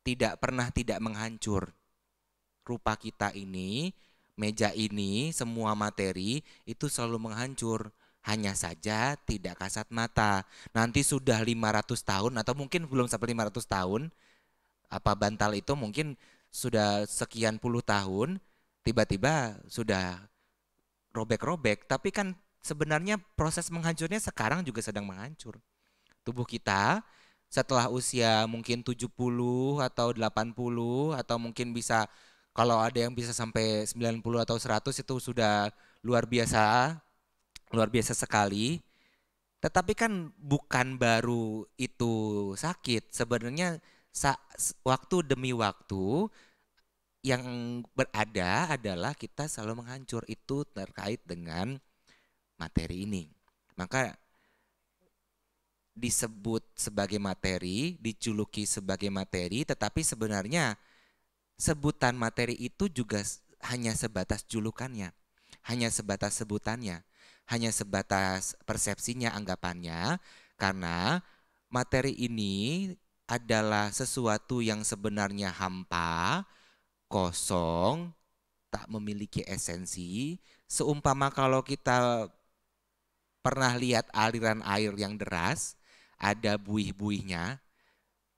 Tidak pernah tidak menghancur. Rupa kita ini, meja ini, semua materi itu selalu menghancur. Hanya saja tidak kasat mata. Nanti sudah 500 tahun atau mungkin belum sampai 500 tahun, apa bantal itu mungkin sudah sekian puluh tahun, tiba-tiba sudah robek-robek, tapi kan sebenarnya proses menghancurnya sekarang juga sedang menghancur. Tubuh kita setelah usia mungkin 70 atau 80 atau mungkin bisa kalau ada yang bisa sampai 90 atau 100 itu sudah luar biasa sekali. Tetapi kan bukan baru itu sakit. Sebenarnya waktu demi waktu yang berada adalah kita selalu menghancur. Itu terkait dengan materi ini. Maka disebut sebagai materi, dijuluki sebagai materi, tetapi sebenarnya sebutan materi itu juga hanya sebatas julukannya, hanya sebatas sebutannya, hanya sebatas persepsinya, anggapannya, karena materi ini adalah sesuatu yang sebenarnya hampa, kosong, tak memiliki esensi, seumpama kalau kita pernah lihat aliran air yang deras, ada buih-buihnya,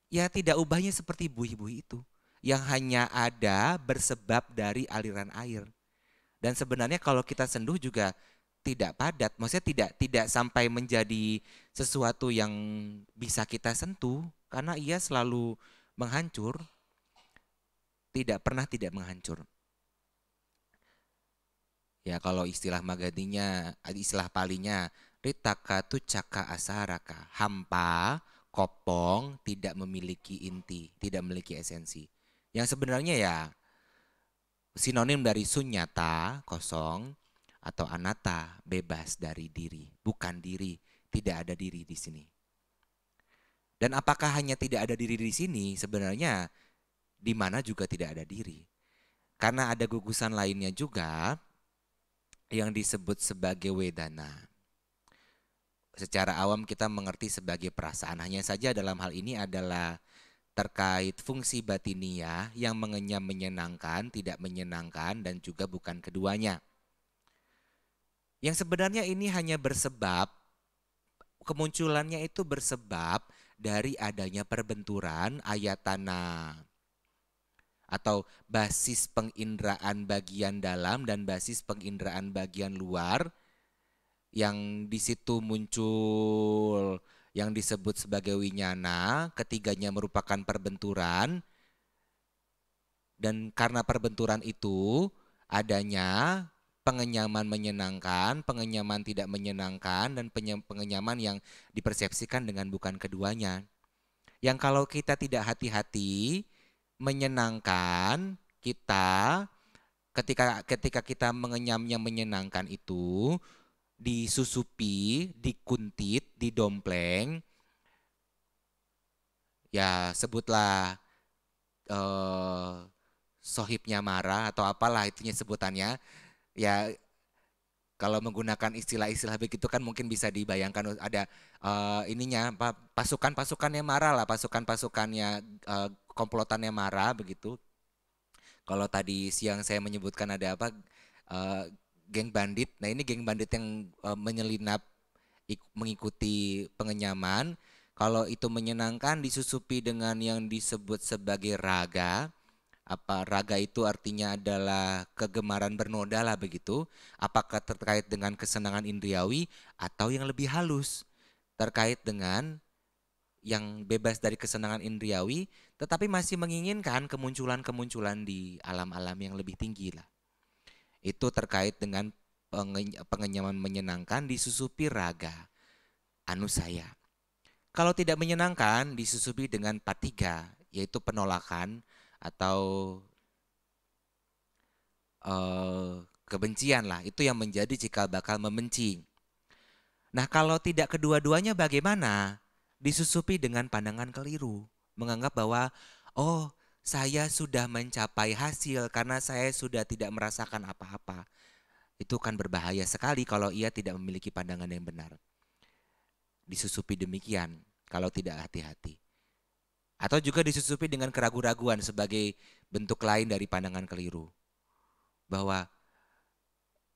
ya tidak ubahnya seperti buih-buih itu yang hanya ada bersebab dari aliran air. Dan sebenarnya kalau kita senduh juga tidak padat, maksudnya tidak sampai menjadi sesuatu yang bisa kita sentuh karena ia selalu menghancur, tidak pernah tidak menghancur. Ya kalau istilah Magadinya, istilah palinya, ritaka tucaka asaraka, hampa, kopong, tidak memiliki inti, tidak memiliki esensi. Yang sebenarnya ya sinonim dari sunyata, kosong, atau anata, bebas dari diri, bukan diri, tidak ada diri di sini. Dan apakah hanya tidak ada diri di sini? Sebenarnya di mana juga tidak ada diri. Karena ada gugusan lainnya juga yang disebut sebagai wedana. Secara awam kita mengerti sebagai perasaan. Hanya saja dalam hal ini adalah terkait fungsi batiniah yang mengenyam menyenangkan, tidak menyenangkan, dan juga bukan keduanya. Yang sebenarnya ini hanya bersebab, kemunculannya itu bersebab dari adanya perbenturan ayatana atau basis penginderaan bagian dalam dan basis penginderaan bagian luar yang di situ muncul yang disebut sebagai winyana, ketiganya merupakan perbenturan dan karena perbenturan itu adanya pengenyaman menyenangkan, pengenyaman tidak menyenangkan dan pengenyaman yang dipersepsikan dengan bukan keduanya. Yang kalau kita tidak hati-hati menyenangkan kita ketika kita mengenyamnya menyenangkan itu disusupi, dikuntit, didompleng, ya sebutlah sohibnya marah atau apalah itunya sebutannya, ya kalau menggunakan istilah-istilah begitu kan mungkin bisa dibayangkan ada ininya pasukan-pasukannya marah lah, pasukan-pasukannya komplotannya marah begitu. Kalau tadi siang saya menyebutkan ada apa geng bandit. Nah, ini geng bandit yang menyelinap mengikuti pengenyaman. Kalau itu menyenangkan disusupi dengan yang disebut sebagai raga. Apa raga itu artinya adalah kegemaran bernoda lah begitu. Apakah terkait dengan kesenangan indriawi atau yang lebih halus terkait dengan yang bebas dari kesenangan indriawi tetapi masih menginginkan kemunculan-kemunculan di alam-alam yang lebih tinggi lah. Itu terkait dengan pengenyaman menyenangkan disusupi raga anusaya. Kalau tidak menyenangkan disusupi dengan patiga yaitu penolakan atau kebencian lah, itu yang menjadi cikal bakal membenci. Nah kalau tidak kedua-duanya bagaimana? Disusupi dengan pandangan keliru, menganggap bahwa oh saya sudah mencapai hasil karena saya sudah tidak merasakan apa-apa. Itu kan berbahaya sekali kalau ia tidak memiliki pandangan yang benar. Disusupi demikian kalau tidak hati-hati. Atau juga disusupi dengan keraguan-raguan sebagai bentuk lain dari pandangan keliru. Bahwa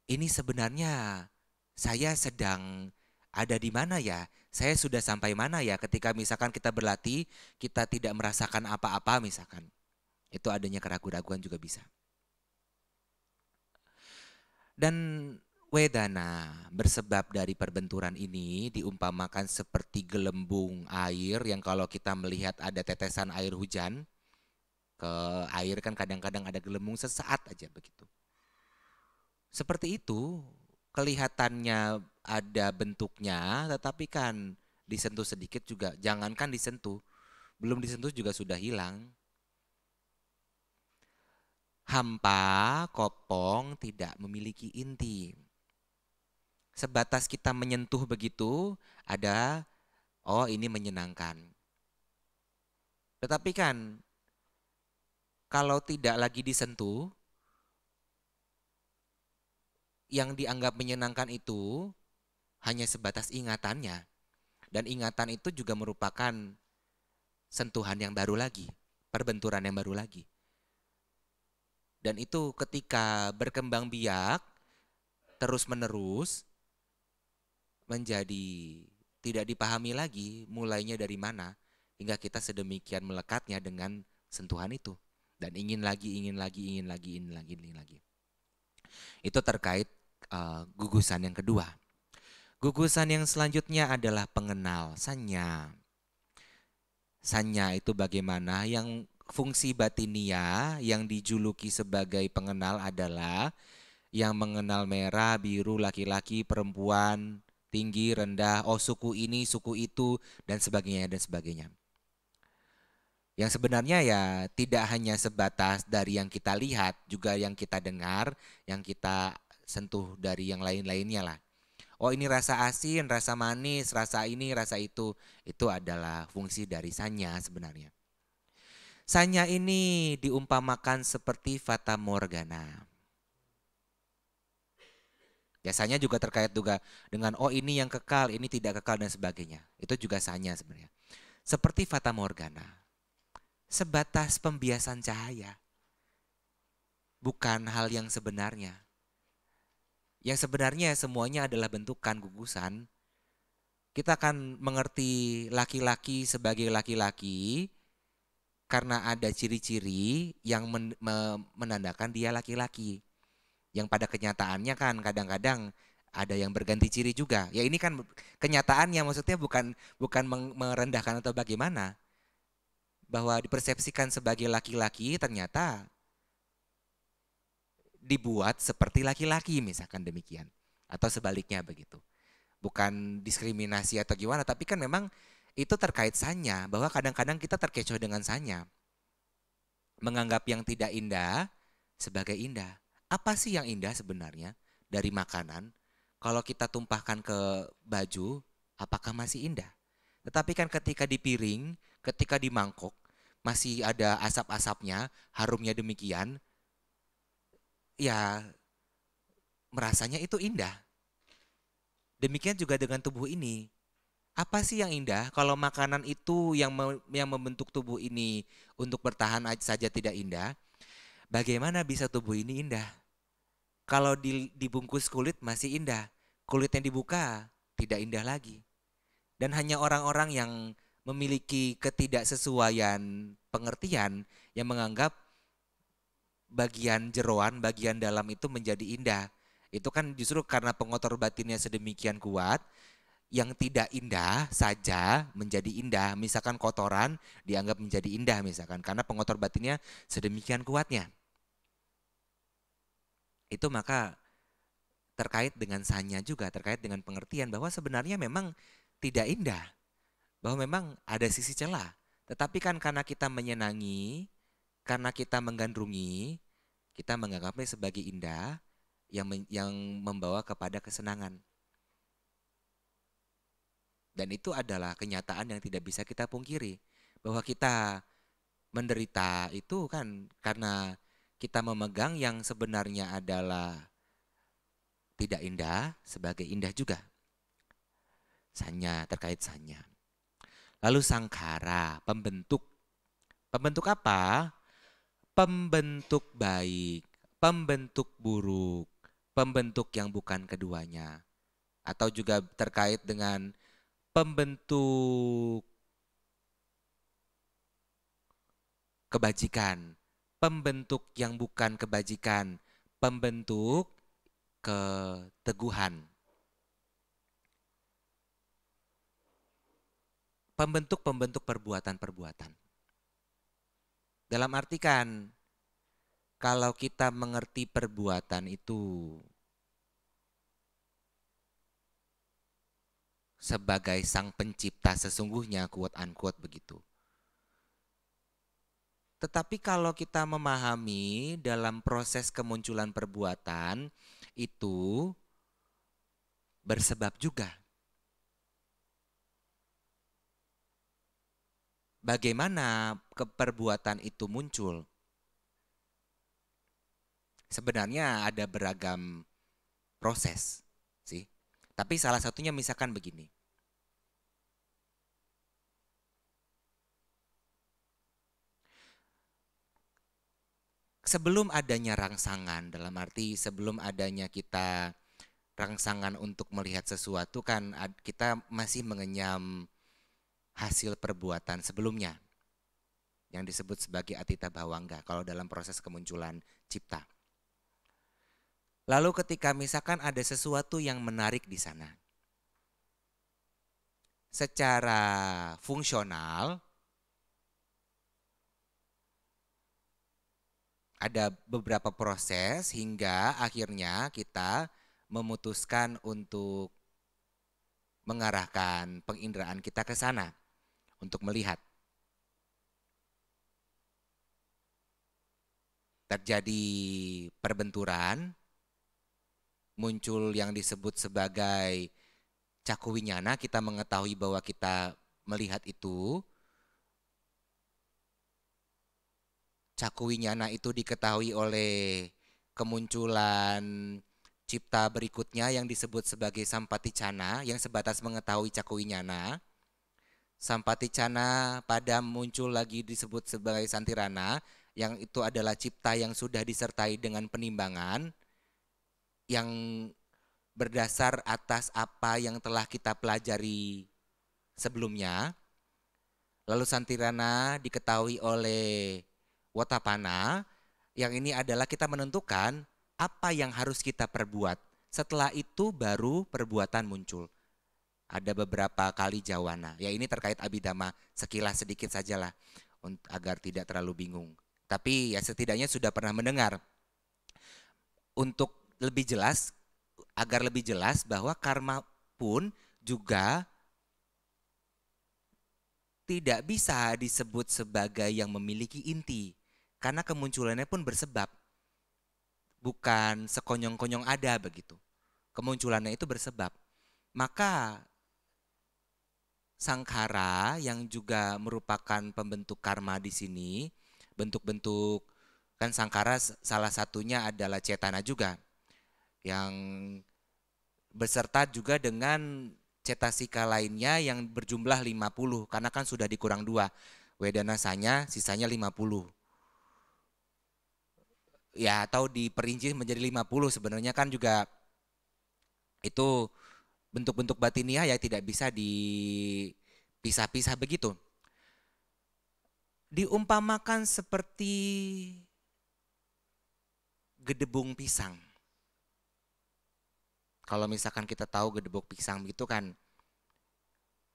ini sebenarnya saya sedang ada di mana ya? Saya sudah sampai mana ya ketika misalkan kita berlatih, kita tidak merasakan apa-apa misalkan. Itu adanya keraguan-raguan juga bisa. Dan wedana bersebab dari perbenturan ini diumpamakan seperti gelembung air yang kalau kita melihat ada tetesan air hujan, ke air kan kadang-kadang ada gelembung sesaat aja begitu. Seperti itu kelihatannya ada bentuknya, tetapi kan disentuh sedikit juga, jangankan disentuh, belum disentuh juga sudah hilang. Hampa, kopong tidak memiliki inti. Sebatas kita menyentuh begitu, ada, oh ini menyenangkan. Tetapi kan, kalau tidak lagi disentuh, yang dianggap menyenangkan itu hanya sebatas ingatannya. Dan ingatan itu juga merupakan sentuhan yang baru lagi, perbenturan yang baru lagi. Dan itu ketika berkembang biak, terus-menerus, menjadi tidak dipahami lagi mulainya dari mana, hingga kita sedemikian melekatnya dengan sentuhan itu. Dan ingin lagi, ingin lagi, ingin lagi, ingin lagi, ingin lagi. Itu terkait gugusan yang kedua. Gugusan yang selanjutnya adalah pengenal, sanya. Sanya itu bagaimana? Yang fungsi batinia yang dijuluki sebagai pengenal adalah yang mengenal merah, biru, laki-laki, perempuan, tinggi, rendah, oh suku ini, suku itu, dan sebagainya, dan sebagainya. Yang sebenarnya ya tidak hanya sebatas dari yang kita lihat, juga yang kita dengar, yang kita sentuh dari yang lain-lainnya lah. Oh ini rasa asin, rasa manis, rasa ini, rasa itu adalah fungsi dari sanya sebenarnya. Sanya ini diumpamakan seperti fata morgana. Biasanya juga terkait juga dengan oh ini yang kekal, ini tidak kekal dan sebagainya. Itu juga sanya sebenarnya. Seperti fata morgana. Sebatas pembiasan cahaya. Bukan hal yang sebenarnya. Yang sebenarnya semuanya adalah bentukan gugusan. Kita akan mengerti laki-laki sebagai laki-laki karena ada ciri-ciri yang menandakan dia laki-laki. Yang pada kenyataannya kan kadang-kadang ada yang berganti ciri juga. Ya ini kan kenyataannya maksudnya bukan merendahkan atau bagaimana. Bahwa dipersepsikan sebagai laki-laki ternyata dibuat seperti laki-laki misalkan demikian. Atau sebaliknya begitu. Bukan diskriminasi atau gimana, tapi kan memang itu terkait sanya. Bahwa kadang-kadang kita terkecoh dengan sanya. Menganggap yang tidak indah sebagai indah. Apa sih yang indah sebenarnya dari makanan? Kalau kita tumpahkan ke baju, apakah masih indah? Tetapi kan ketika di piring, ketika di mangkok, masih ada asap-asapnya, harumnya demikian, ya merasanya itu indah. Demikian juga dengan tubuh ini. Apa sih yang indah? Kalau makanan itu yang membentuk tubuh ini untuk bertahan saja tidak indah, bagaimana bisa tubuh ini indah? Kalau dibungkus kulit masih indah, kulit yang dibuka tidak indah lagi. Dan hanya orang-orang yang memiliki ketidaksesuaian pengertian yang menganggap bagian jeroan, bagian dalam itu menjadi indah. Itu kan justru karena pengotor batinnya sedemikian kuat, yang tidak indah saja menjadi indah. Misalkan kotoran dianggap menjadi indah misalkan, karena pengotor batinnya sedemikian kuatnya. Itu maka terkait dengan sanya juga, terkait dengan pengertian bahwa sebenarnya memang tidak indah, bahwa memang ada sisi celah. Tetapi kan karena kita menyenangi, karena kita menggandrungi, kita menganggapnya sebagai indah yang membawa kepada kesenangan. Dan itu adalah kenyataan yang tidak bisa kita pungkiri, bahwa kita menderita itu kan karena kita memegang yang sebenarnya adalah tidak indah sebagai indah juga. Sanya, terkait sanya. Lalu sangkara, pembentuk. Pembentuk apa? Pembentuk baik, pembentuk buruk, pembentuk yang bukan keduanya. Atau juga terkait dengan pembentuk kebajikan, pembentuk yang bukan kebajikan, pembentuk keteguhan. Pembentuk-pembentuk perbuatan-perbuatan. Dalam arti kan, kalau kita mengerti perbuatan itu sebagai sang pencipta sesungguhnya, quote unquote begitu. Tetapi kalau kita memahami dalam proses kemunculan perbuatan itu bersebab juga. Bagaimana perbuatan itu muncul? Sebenarnya ada beragam proses sih. Tapi salah satunya misalkan begini. Sebelum adanya rangsangan, dalam arti sebelum adanya kita rangsangan untuk melihat sesuatu kan kita masih mengenyam hasil perbuatan sebelumnya yang disebut sebagai atita bhawangga kalau dalam proses kemunculan cipta. Lalu ketika misalkan ada sesuatu yang menarik di sana, secara fungsional ada beberapa proses hingga akhirnya kita memutuskan untuk mengarahkan penginderaan kita ke sana untuk melihat. Terjadi perbenturan, muncul yang disebut sebagai caku winyana, kita mengetahui bahwa kita melihat itu. Caku winyana itu diketahui oleh kemunculan cipta berikutnya yang disebut sebagai sampaticana, yang sebatas mengetahui caku winyana. Sampaticana pada muncul lagi disebut sebagai santirana, yang itu adalah cipta yang sudah disertai dengan penimbangan yang berdasar atas apa yang telah kita pelajari sebelumnya. Lalu santirana diketahui oleh watapana, yang ini adalah kita menentukan apa yang harus kita perbuat. Setelah itu baru perbuatan muncul. Ada beberapa kali jawana. Ya ini terkait abhidhamma, sekilas sedikit sajalah agar tidak terlalu bingung. Tapi ya setidaknya sudah pernah mendengar. Untuk lebih jelas, agar lebih jelas bahwa karma pun juga tidak bisa disebut sebagai yang memiliki inti. Karena kemunculannya pun bersebab. Bukan sekonyong-konyong ada begitu. Kemunculannya itu bersebab. Maka sangkara yang juga merupakan pembentuk karma di sini, bentuk-bentuk kan sangkara salah satunya adalah cetana juga yang beserta juga dengan cetasika lainnya yang berjumlah 50 karena kan sudah dikurang 2. Wedanasanya sisanya 50. Ya atau diperinci menjadi 50 sebenarnya kan juga itu bentuk-bentuk batiniah ya tidak bisa dipisah-pisah begitu. Diumpamakan seperti gedebung pisang. Kalau misalkan kita tahu gedebung pisang begitu kan,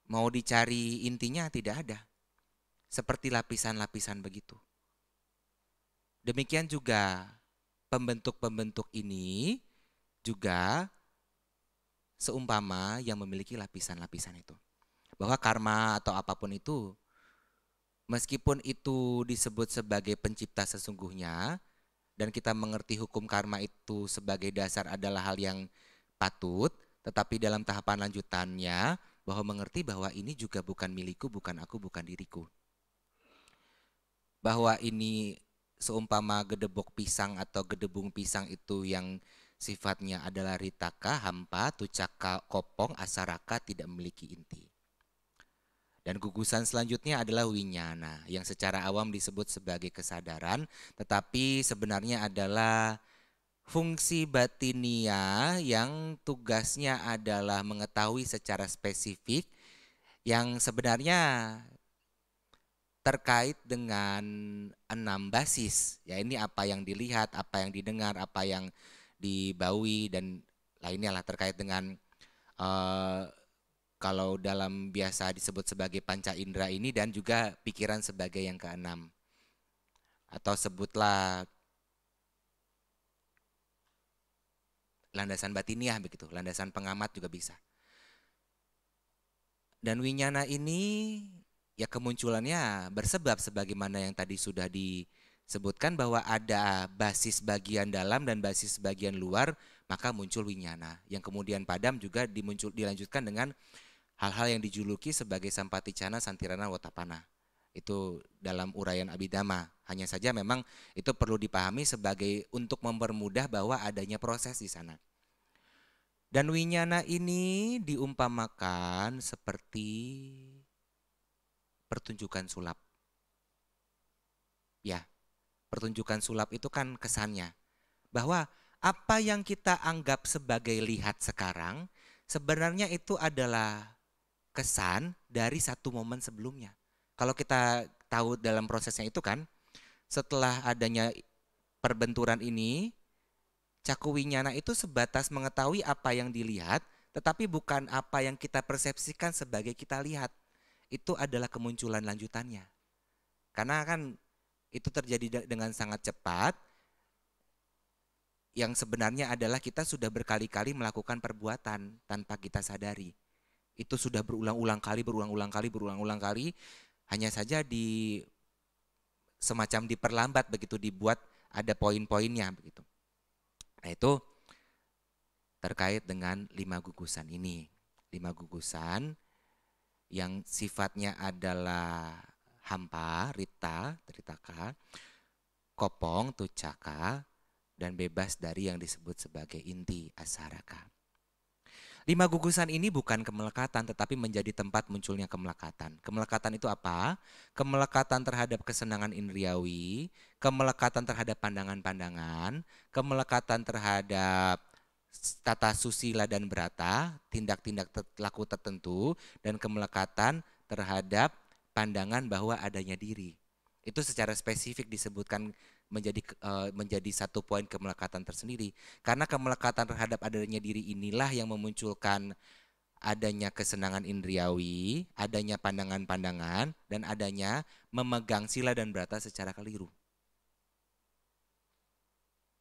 mau dicari intinya tidak ada. Seperti lapisan-lapisan begitu. Demikian juga pembentuk-pembentuk ini juga seumpama yang memiliki lapisan-lapisan itu. Bahwa karma atau apapun itu, meskipun itu disebut sebagai pencipta sesungguhnya, dan kita mengerti hukum karma itu sebagai dasar adalah hal yang patut, tetapi dalam tahapan lanjutannya, bahwa mengerti bahwa ini juga bukan milikku, bukan aku, bukan diriku. Bahwa ini seumpama gedebok pisang atau gedebung pisang itu yang sifatnya adalah ritaka, hampa, tucaka, kopong, asaraka, tidak memiliki inti. Dan gugusan selanjutnya adalah winyana, yang secara awam disebut sebagai kesadaran, tetapi sebenarnya adalah fungsi batinia yang tugasnya adalah mengetahui secara spesifik yang sebenarnya terkait dengan 6 basis. Ya ini apa yang dilihat, apa yang didengar, apa yang dibaui dan lainnya lah terkait dengan kalau dalam biasa disebut sebagai panca indera ini dan juga pikiran sebagai yang keenam. Atau sebutlah landasan batiniah begitu, landasan pengamat juga bisa. Dan winyana ini ya kemunculannya bersebab sebagaimana yang tadi sudah disebutkan bahwa ada basis bagian dalam dan basis bagian luar, maka muncul winyana. Yang kemudian padam juga dilanjutkan dengan hal-hal yang dijuluki sebagai sampaticana, santirana, wotapana. Itu dalam uraian Abhidhamma. Hanya saja memang itu perlu dipahami sebagai untuk mempermudah bahwa adanya proses di sana. Dan winyana ini diumpamakan seperti pertunjukan sulap. Ya, pertunjukan sulap itu kan kesannya bahwa apa yang kita anggap sebagai lihat sekarang sebenarnya itu adalah kesan dari satu momen sebelumnya. Kalau kita tahu dalam prosesnya itu kan, setelah adanya perbenturan ini, caku winyana itu sebatas mengetahui apa yang dilihat, tetapi bukan apa yang kita persepsikan sebagai kita lihat. Itu adalah kemunculan lanjutannya. Karena kan itu terjadi dengan sangat cepat, yang sebenarnya adalah kita sudah berkali-kali melakukan perbuatan tanpa kita sadari. Itu sudah berulang-ulang kali, hanya saja semacam diperlambat begitu, dibuat ada poin-poinnya begitu. Nah, itu terkait dengan 5 gugusan ini. 5 gugusan yang sifatnya adalah hampa, rita, tritaka, kopong, tucaka, dan bebas dari yang disebut sebagai inti, asaraka. 5 gugusan ini bukan kemelekatan, tetapi menjadi tempat munculnya kemelekatan. Kemelekatan itu apa? Kemelekatan terhadap kesenangan indriawi, kemelekatan terhadap pandangan-pandangan, kemelekatan terhadap tata susila dan brata, tindak-tindak laku tertentu, dan kemelekatan terhadap pandangan bahwa adanya diri. Itu secara spesifik disebutkan menjadi satu poin kemelekatan tersendiri. Karena kemelekatan terhadap adanya diri inilah yang memunculkan adanya kesenangan indriawi, adanya pandangan-pandangan, dan adanya memegang sila dan brata secara keliru.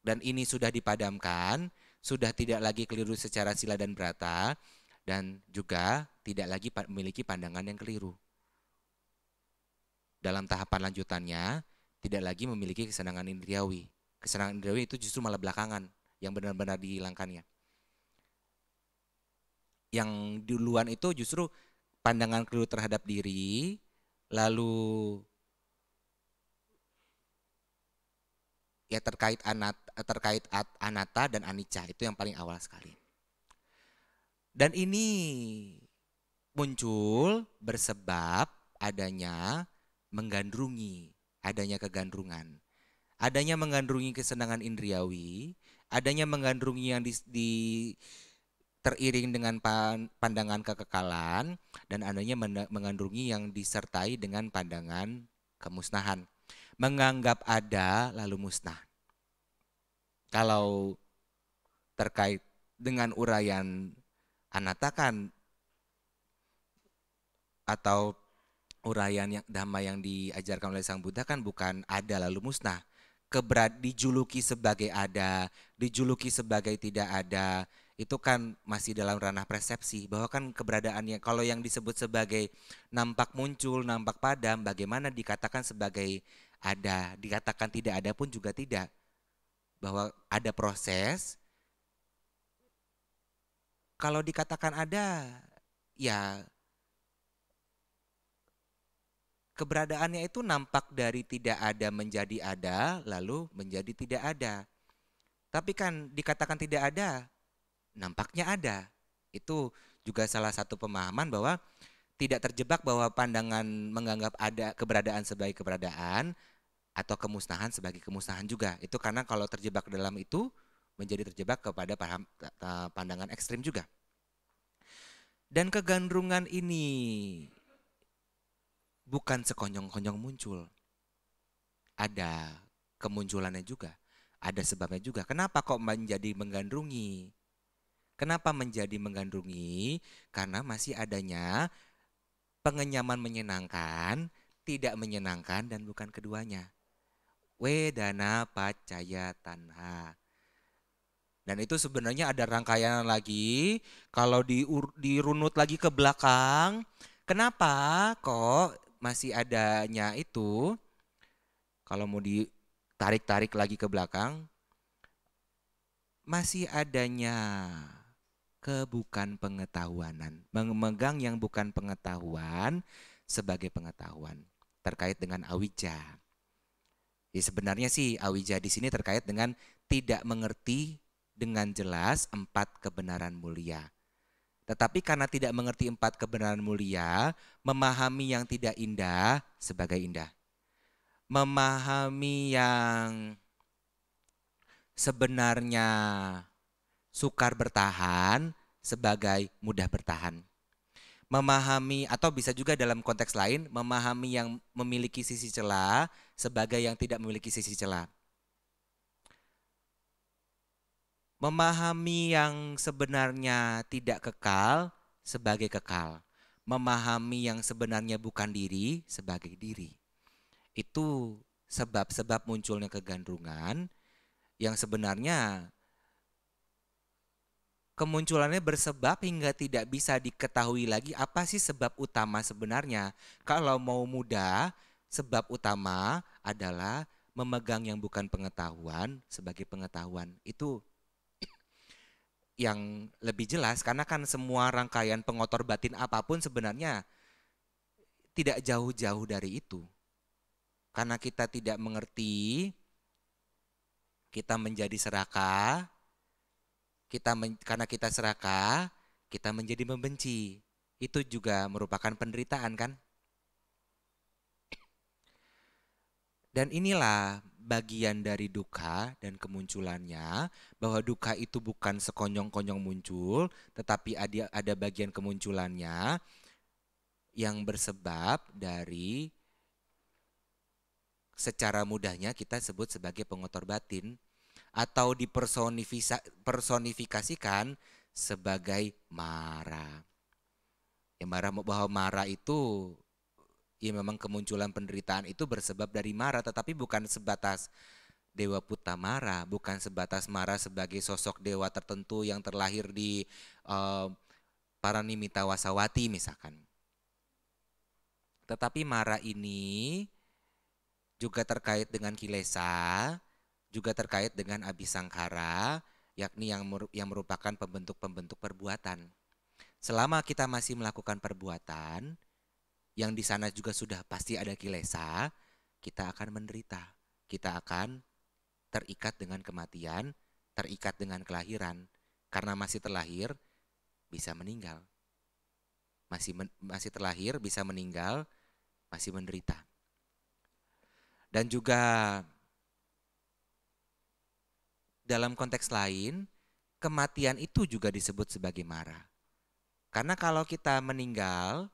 Dan ini sudah dipadamkan, sudah tidak lagi keliru secara sila dan brata, dan juga tidak lagi memiliki pandangan yang keliru. Dalam tahapan lanjutannya, tidak lagi memiliki kesenangan indriawi. Kesenangan indriawi itu justru malah belakangan yang benar-benar dihilangkannya. Yang duluan itu justru pandangan keliru terhadap diri, lalu ya terkait anatta dan anicca, itu yang paling awal sekali. Dan ini muncul bersebab adanya menggandrungi, adanya kegandrungan. Adanya menggandrungi kesenangan indriawi, adanya menggandrungi yang teriring dengan pandangan kekekalan, dan adanya menggandrungi yang disertai dengan pandangan kemusnahan. Menganggap ada lalu musnah. Kalau terkait dengan uraian anatta kan, atau uraian yang dhamma yang diajarkan oleh Sang Buddha kan bukan ada lalu musnah. Dijuluki sebagai ada, dijuluki sebagai tidak ada, itu kan masih dalam ranah persepsi, bahwa kan keberadaannya, kalau yang disebut sebagai nampak muncul, nampak padam, bagaimana dikatakan sebagai ada, dikatakan tidak ada pun juga tidak. Bahwa ada proses, kalau dikatakan ada, ya keberadaannya itu nampak dari tidak ada menjadi ada, lalu menjadi tidak ada. Tapi kan dikatakan tidak ada, nampaknya ada. Itu juga salah satu pemahaman bahwa tidak terjebak bahwa pandangan menganggap ada keberadaan sebagai keberadaan atau kemusnahan sebagai kemusnahan juga. Itu karena kalau terjebak dalam itu menjadi terjebak kepada pandangan ekstrim juga. Dan kegandrungan ini bukan sekonyong-konyong muncul. Ada kemunculannya juga, ada sebabnya juga. Kenapa kok menjadi menggandrungi? Kenapa menjadi menggandrungi? Karena masih adanya pengenyaman menyenangkan, tidak menyenangkan, dan bukan keduanya. Wedana pacaya tanha. Dan itu sebenarnya ada rangkaian lagi, kalau dirunut lagi ke belakang, kenapa kok masih adanya itu? Kalau mau ditarik-tarik lagi ke belakang, masih adanya kebukan pengetahuanan, memegang yang bukan pengetahuan sebagai pengetahuan terkait dengan awija. Ya sebenarnya sih awija di sini terkait dengan tidak mengerti dengan jelas 4 kebenaran mulia. Tetapi karena tidak mengerti 4 kebenaran mulia, memahami yang tidak indah sebagai indah. Memahami yang sebenarnya sukar bertahan sebagai mudah bertahan. Memahami atau bisa juga dalam konteks lain, memahami yang memiliki sisi celah sebagai yang tidak memiliki sisi celah. Memahami yang sebenarnya tidak kekal sebagai kekal. Memahami yang sebenarnya bukan diri sebagai diri. Itu sebab-sebab munculnya kegandrungan yang sebenarnya kemunculannya bersebab hingga tidak bisa diketahui lagi apa sih sebab utama sebenarnya. Kalau mau mudah, sebab utama adalah memegang yang bukan pengetahuan sebagai pengetahuan. Itu yang lebih jelas karena kan semua rangkaian pengotor batin apapun sebenarnya tidak jauh-jauh dari itu. Karena kita tidak mengerti, kita menjadi serakah, karena kita serakah, kita menjadi membenci. Itu juga merupakan penderitaan kan? Dan inilah bagian dari duka dan kemunculannya, bahwa duka itu bukan sekonyong-konyong muncul, tetapi ada bagian kemunculannya yang bersebab dari secara mudahnya kita sebut sebagai pengotor batin atau dipersonifikasikan sebagai Mara. Ya, bahwa Mara itu ya memang kemunculan penderitaan itu bersebab dari Mara, tetapi bukan sebatas Dewa Puta Mara, bukan sebatas Mara sebagai sosok dewa tertentu yang terlahir di Paranimita Wasawati misalkan. Tetapi Mara ini juga terkait dengan kilesa, juga terkait dengan abisangkara, yakni yang merupakan pembentuk-pembentuk perbuatan. Selama kita masih melakukan perbuatan, yang di sana juga sudah pasti ada kilesa, kita akan menderita. Kita akan terikat dengan kematian, terikat dengan kelahiran. Karena masih terlahir, bisa meninggal. Masih terlahir, bisa meninggal, masih menderita. Dan juga dalam konteks lain, kematian itu juga disebut sebagai Mara. Karena kalau kita meninggal,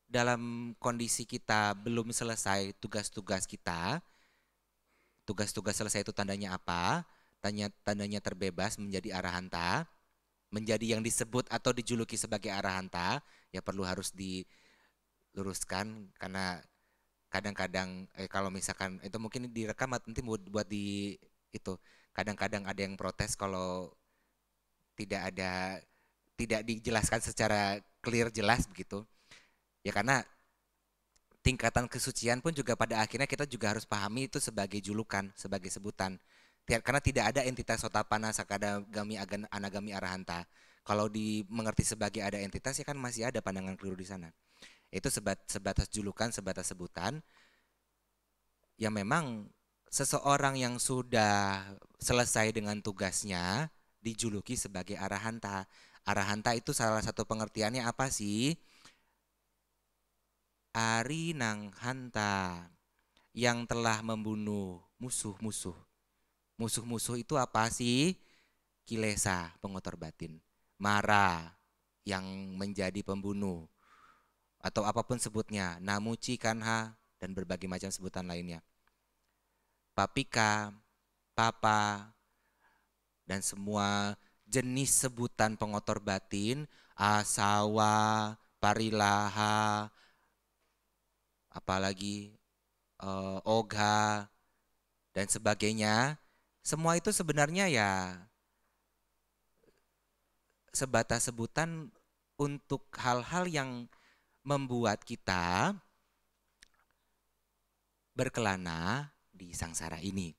dalam kondisi kita belum selesai tugas-tugas kita, tugas-tugas selesai itu tandanya apa? Tandanya terbebas menjadi arahanta, menjadi yang disebut atau dijuluki sebagai arahanta, ya perlu harus diluruskan karena kadang-kadang kalau misalkan itu mungkin direkam nanti buat di itu. Kadang-kadang ada yang protes kalau tidak dijelaskan secara clear jelas begitu. Ya karena tingkatan kesucian pun juga pada akhirnya kita juga harus pahami itu sebagai julukan, sebagai sebutan. Karena tidak ada entitas Sotapana Sakadagami Anagami Arahanta. Kalau dimengerti sebagai ada entitas ya kan masih ada pandangan keliru di sana. Itu sebatas julukan, sebatas sebutan. Ya memang seseorang yang sudah selesai dengan tugasnya dijuluki sebagai arahanta. Arahanta itu salah satu pengertiannya apa sih? Ari nang hanta, yang telah membunuh musuh-musuh. Musuh-musuh itu apa sih? Kilesa, pengotor batin. Mara, yang menjadi pembunuh. Atau apapun sebutnya. Namuci, kanha, dan berbagai macam sebutan lainnya. Papika, papa, dan semua jenis sebutan pengotor batin, asawa, parilaha, apalagi ogha, dan sebagainya. Semua itu sebenarnya ya sebatas sebutan untuk hal-hal yang membuat kita berkelana di sangsara ini.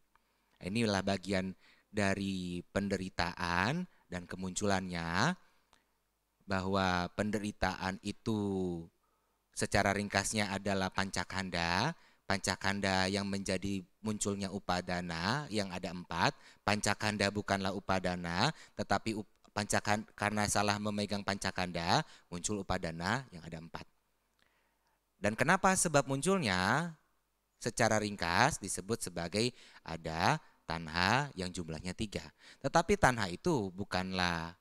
Inilah bagian dari penderitaan dan kemunculannya, bahwa penderitaan itu secara ringkasnya adalah pancakanda. Pancakanda yang menjadi munculnya upadana yang ada 4. Pancakanda bukanlah upadana, tetapi karena salah memegang pancakanda, muncul upadana yang ada 4. Dan kenapa sebab munculnya? Secara ringkas disebut sebagai ada tanha yang jumlahnya 3. Tetapi tanha itu bukanlah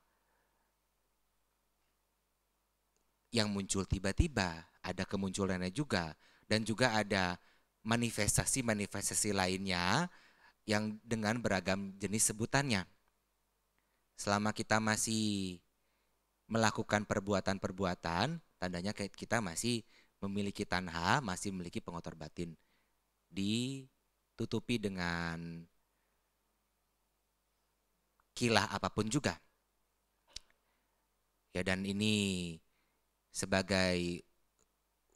yang muncul tiba-tiba, ada kemunculannya juga. Dan juga ada manifestasi-manifestasi lainnya yang dengan beragam jenis sebutannya. Selama kita masih melakukan perbuatan-perbuatan, tandanya kita masih memiliki tanha, masih memiliki pengotor batin. Ditutupi dengan kilah apapun juga. Ya, dan ini sebagai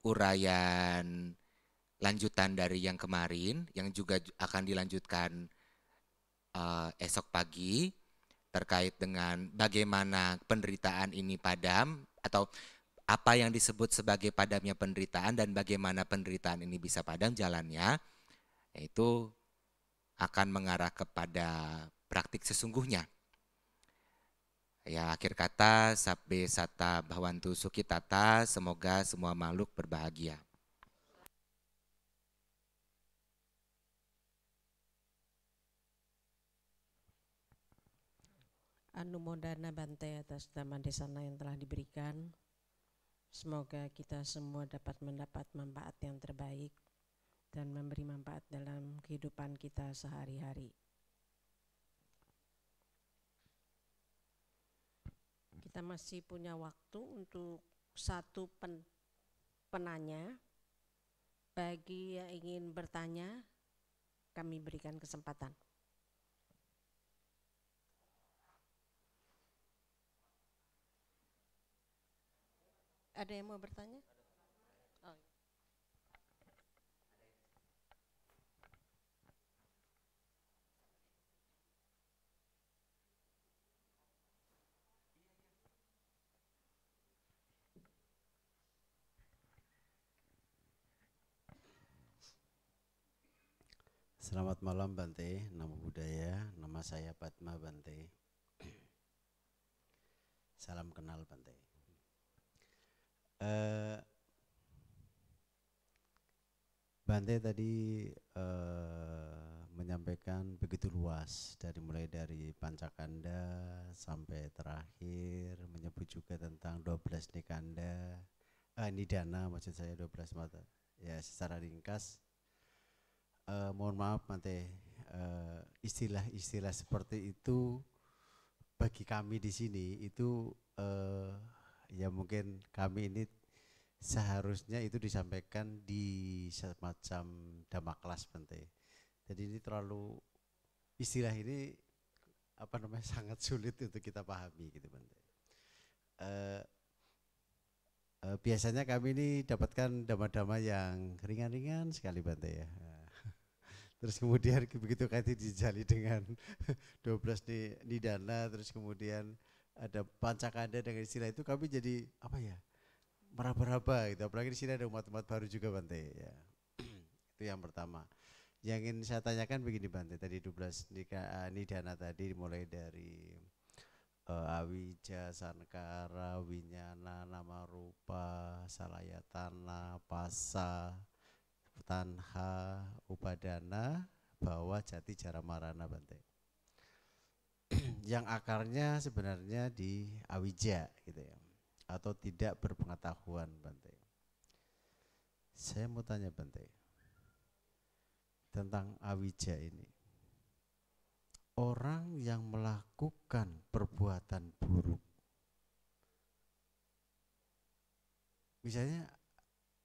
uraian lanjutan dari yang kemarin, yang juga akan dilanjutkan esok pagi, terkait dengan bagaimana penderitaan ini padam, atau apa yang disebut sebagai padamnya penderitaan dan bagaimana penderitaan ini bisa padam jalannya, yaitu akan mengarah kepada praktik sesungguhnya. Ya, akhir kata, sabbe sata bhavantu sukhitata, semoga semua makhluk berbahagia. Anumodana Bante atas dhamma desana yang telah diberikan. Semoga kita semua dapat mendapat manfaat yang terbaik dan memberi manfaat dalam kehidupan kita sehari-hari. Kita masih punya waktu untuk satu penanya. Bagi yang ingin bertanya, kami berikan kesempatan. Ada yang mau bertanya? Oh. Selamat malam Bante, Namo Buddhaya, nama saya Padma Bante. Salam kenal Bante. Bante tadi menyampaikan begitu luas, mulai dari Pancakanda sampai terakhir, menyebut juga tentang 12 nikanda, nidana maksud saya 12 mata. Ya, secara ringkas, mohon maaf Bante, istilah-istilah seperti itu bagi kami di sini itu ya mungkin kami ini seharusnya itu disampaikan di semacam dhamma kelas Bante. Jadi ini terlalu, istilah ini apa namanya, sangat sulit untuk kita pahami gitu Bante. Biasanya kami ini dapatkan dhamma-dhamma yang ringan-ringan sekali Bante ya. Terus kemudian begitu kali dijali dengan 12 nidana, terus kemudian ada pancakanda dengan istilah itu, kami jadi apa ya, meraba-raba gitu. Apalagi di sini ada umat-umat baru juga Bante ya. Itu yang pertama. Yang ingin saya tanyakan begini Bante, tadi 12 nidana tadi mulai dari awija, sankara, winyana, nama rupa, salayatana, pasa, tanha, upadana, bahwa jati jara marana Bante. Yang akarnya sebenarnya di awija gitu ya, atau tidak berpengetahuan Bante. Saya mau tanya Bante tentang awija ini. Orang yang melakukan perbuatan buruk, misalnya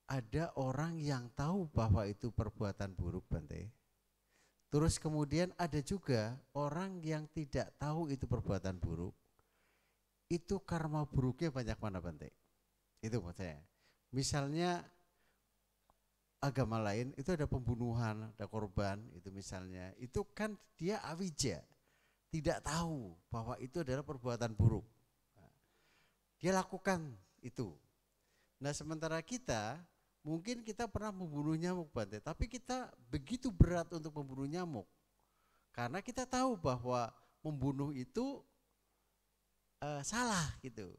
ada orang yang tahu bahwa itu perbuatan buruk Bante, terus kemudian ada juga orang yang tidak tahu itu perbuatan buruk, itu karma buruknya banyak mana Bante? Itu maksud saya. Misalnya agama lain itu ada pembunuhan, ada korban, itu misalnya. Itu kan dia awija, tidak tahu bahwa itu adalah perbuatan buruk. Dia lakukan itu. Nah sementara kita, mungkin kita pernah membunuh nyamuk Bante, tapi kita begitu berat untuk membunuh nyamuk. Karena kita tahu bahwa membunuh itu salah gitu.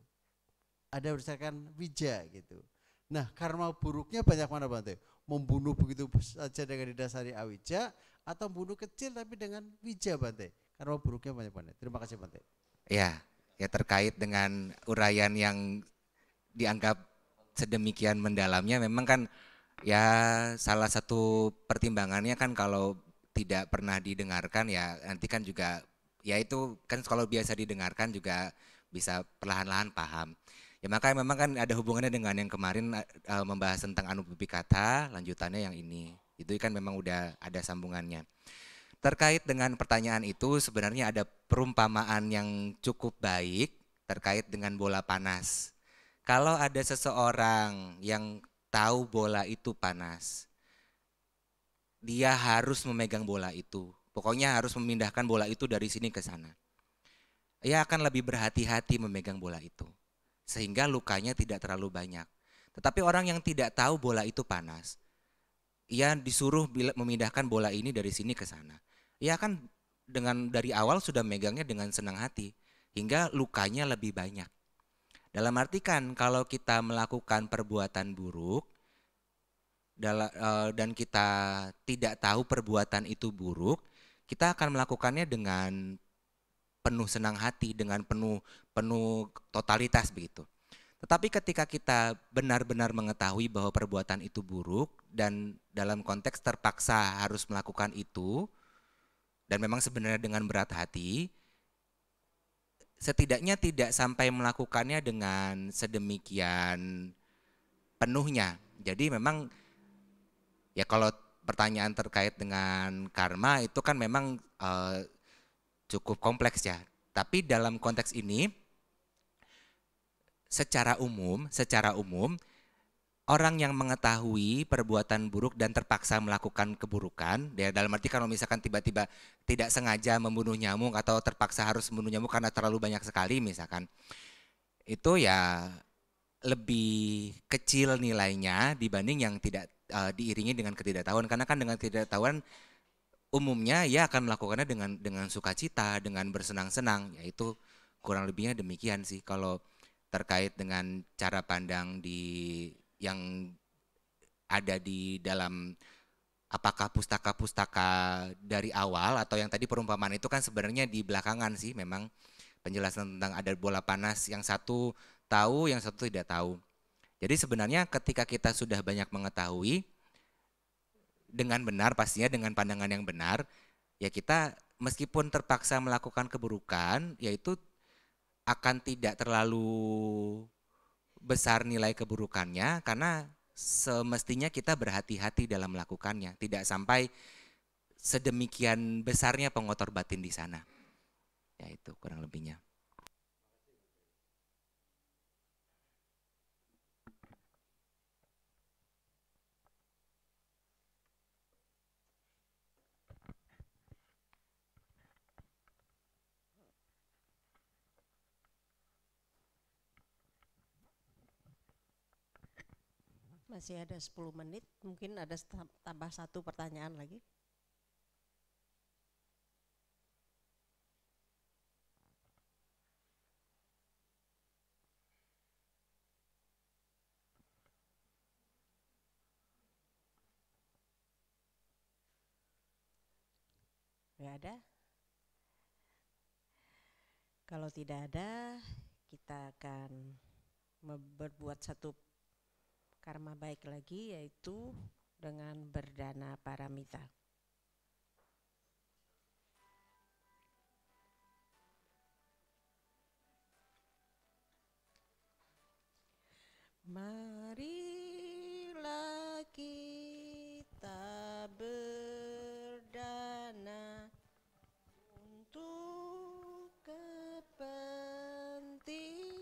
Ada berdasarkan wija gitu. Nah karma buruknya banyak mana Bante? Membunuh begitu saja dengan didasari awija, atau membunuh kecil tapi dengan wija Bante? Karma buruknya banyak Bante. Terima kasih Bante. Ya, ya terkait dengan uraian yang dianggap sedemikian mendalamnya, memang kan ya salah satu pertimbangannya kan kalau tidak pernah didengarkan ya nanti kan juga ya itu kan kalau biasa didengarkan juga bisa perlahan-lahan paham. Ya makanya memang kan ada hubungannya dengan yang kemarin membahas tentang Anubhupikatha, lanjutannya yang ini. Itu kan memang udah ada sambungannya. Terkait dengan pertanyaan itu sebenarnya ada perumpamaan yang cukup baik terkait dengan bola panas. Kalau ada seseorang yang tahu bola itu panas, dia harus memegang bola itu. Pokoknya harus memindahkan bola itu dari sini ke sana. Ia akan lebih berhati-hati memegang bola itu, sehingga lukanya tidak terlalu banyak. Tetapi orang yang tidak tahu bola itu panas, ia disuruh memindahkan bola ini dari sini ke sana. Ia akan dengan dari awal sudah megangnya dengan senang hati, hingga lukanya lebih banyak. Dalam arti kan kalau kita melakukan perbuatan buruk, dan kita tidak tahu perbuatan itu buruk, kita akan melakukannya dengan penuh senang hati, dengan penuh totalitas begitu. Tetapi ketika kita benar-benar mengetahui bahwa perbuatan itu buruk dan dalam konteks terpaksa harus melakukan itu, dan memang sebenarnya dengan berat hati, setidaknya tidak sampai melakukannya dengan sedemikian penuhnya. Jadi memang ya kalau pertanyaan terkait dengan karma itu kan memang cukup kompleks ya. Tapi dalam konteks ini secara umum orang yang mengetahui perbuatan buruk dan terpaksa melakukan keburukan, ya dalam arti kalau misalkan tiba-tiba tidak sengaja membunuh nyamuk atau terpaksa harus membunuh nyamuk karena terlalu banyak sekali misalkan, itu ya lebih kecil nilainya dibanding yang tidak diiringi dengan ketidaktahuan. Karena kan dengan ketidaktahuan umumnya ia akan melakukannya dengan sukacita, dengan bersenang-senang, yaitu kurang lebihnya demikian sih kalau terkait dengan cara pandang yang ada di dalam apakah pustaka-pustaka dari awal atau yang tadi perumpamaan itu kan sebenarnya di belakangan sih memang penjelasan tentang ada bola panas, yang satu tahu, yang satu tidak tahu. Jadi sebenarnya ketika kita sudah banyak mengetahui dengan benar, pastinya dengan pandangan yang benar, ya kita meskipun terpaksa melakukan keburukan, yaitu akan tidak terlalu besar nilai keburukannya karena semestinya kita berhati-hati dalam melakukannya, tidak sampai sedemikian besarnya pengotor batin di sana. Ya itu kurang lebihnya. Masih ada 10 menit, mungkin ada tambah satu pertanyaan lagi. Nggak ada? Kalau tidak ada, kita akan berbuat satu karma baik lagi, yaitu dengan berdana paramita. Marilah kita berdana untuk kepentingan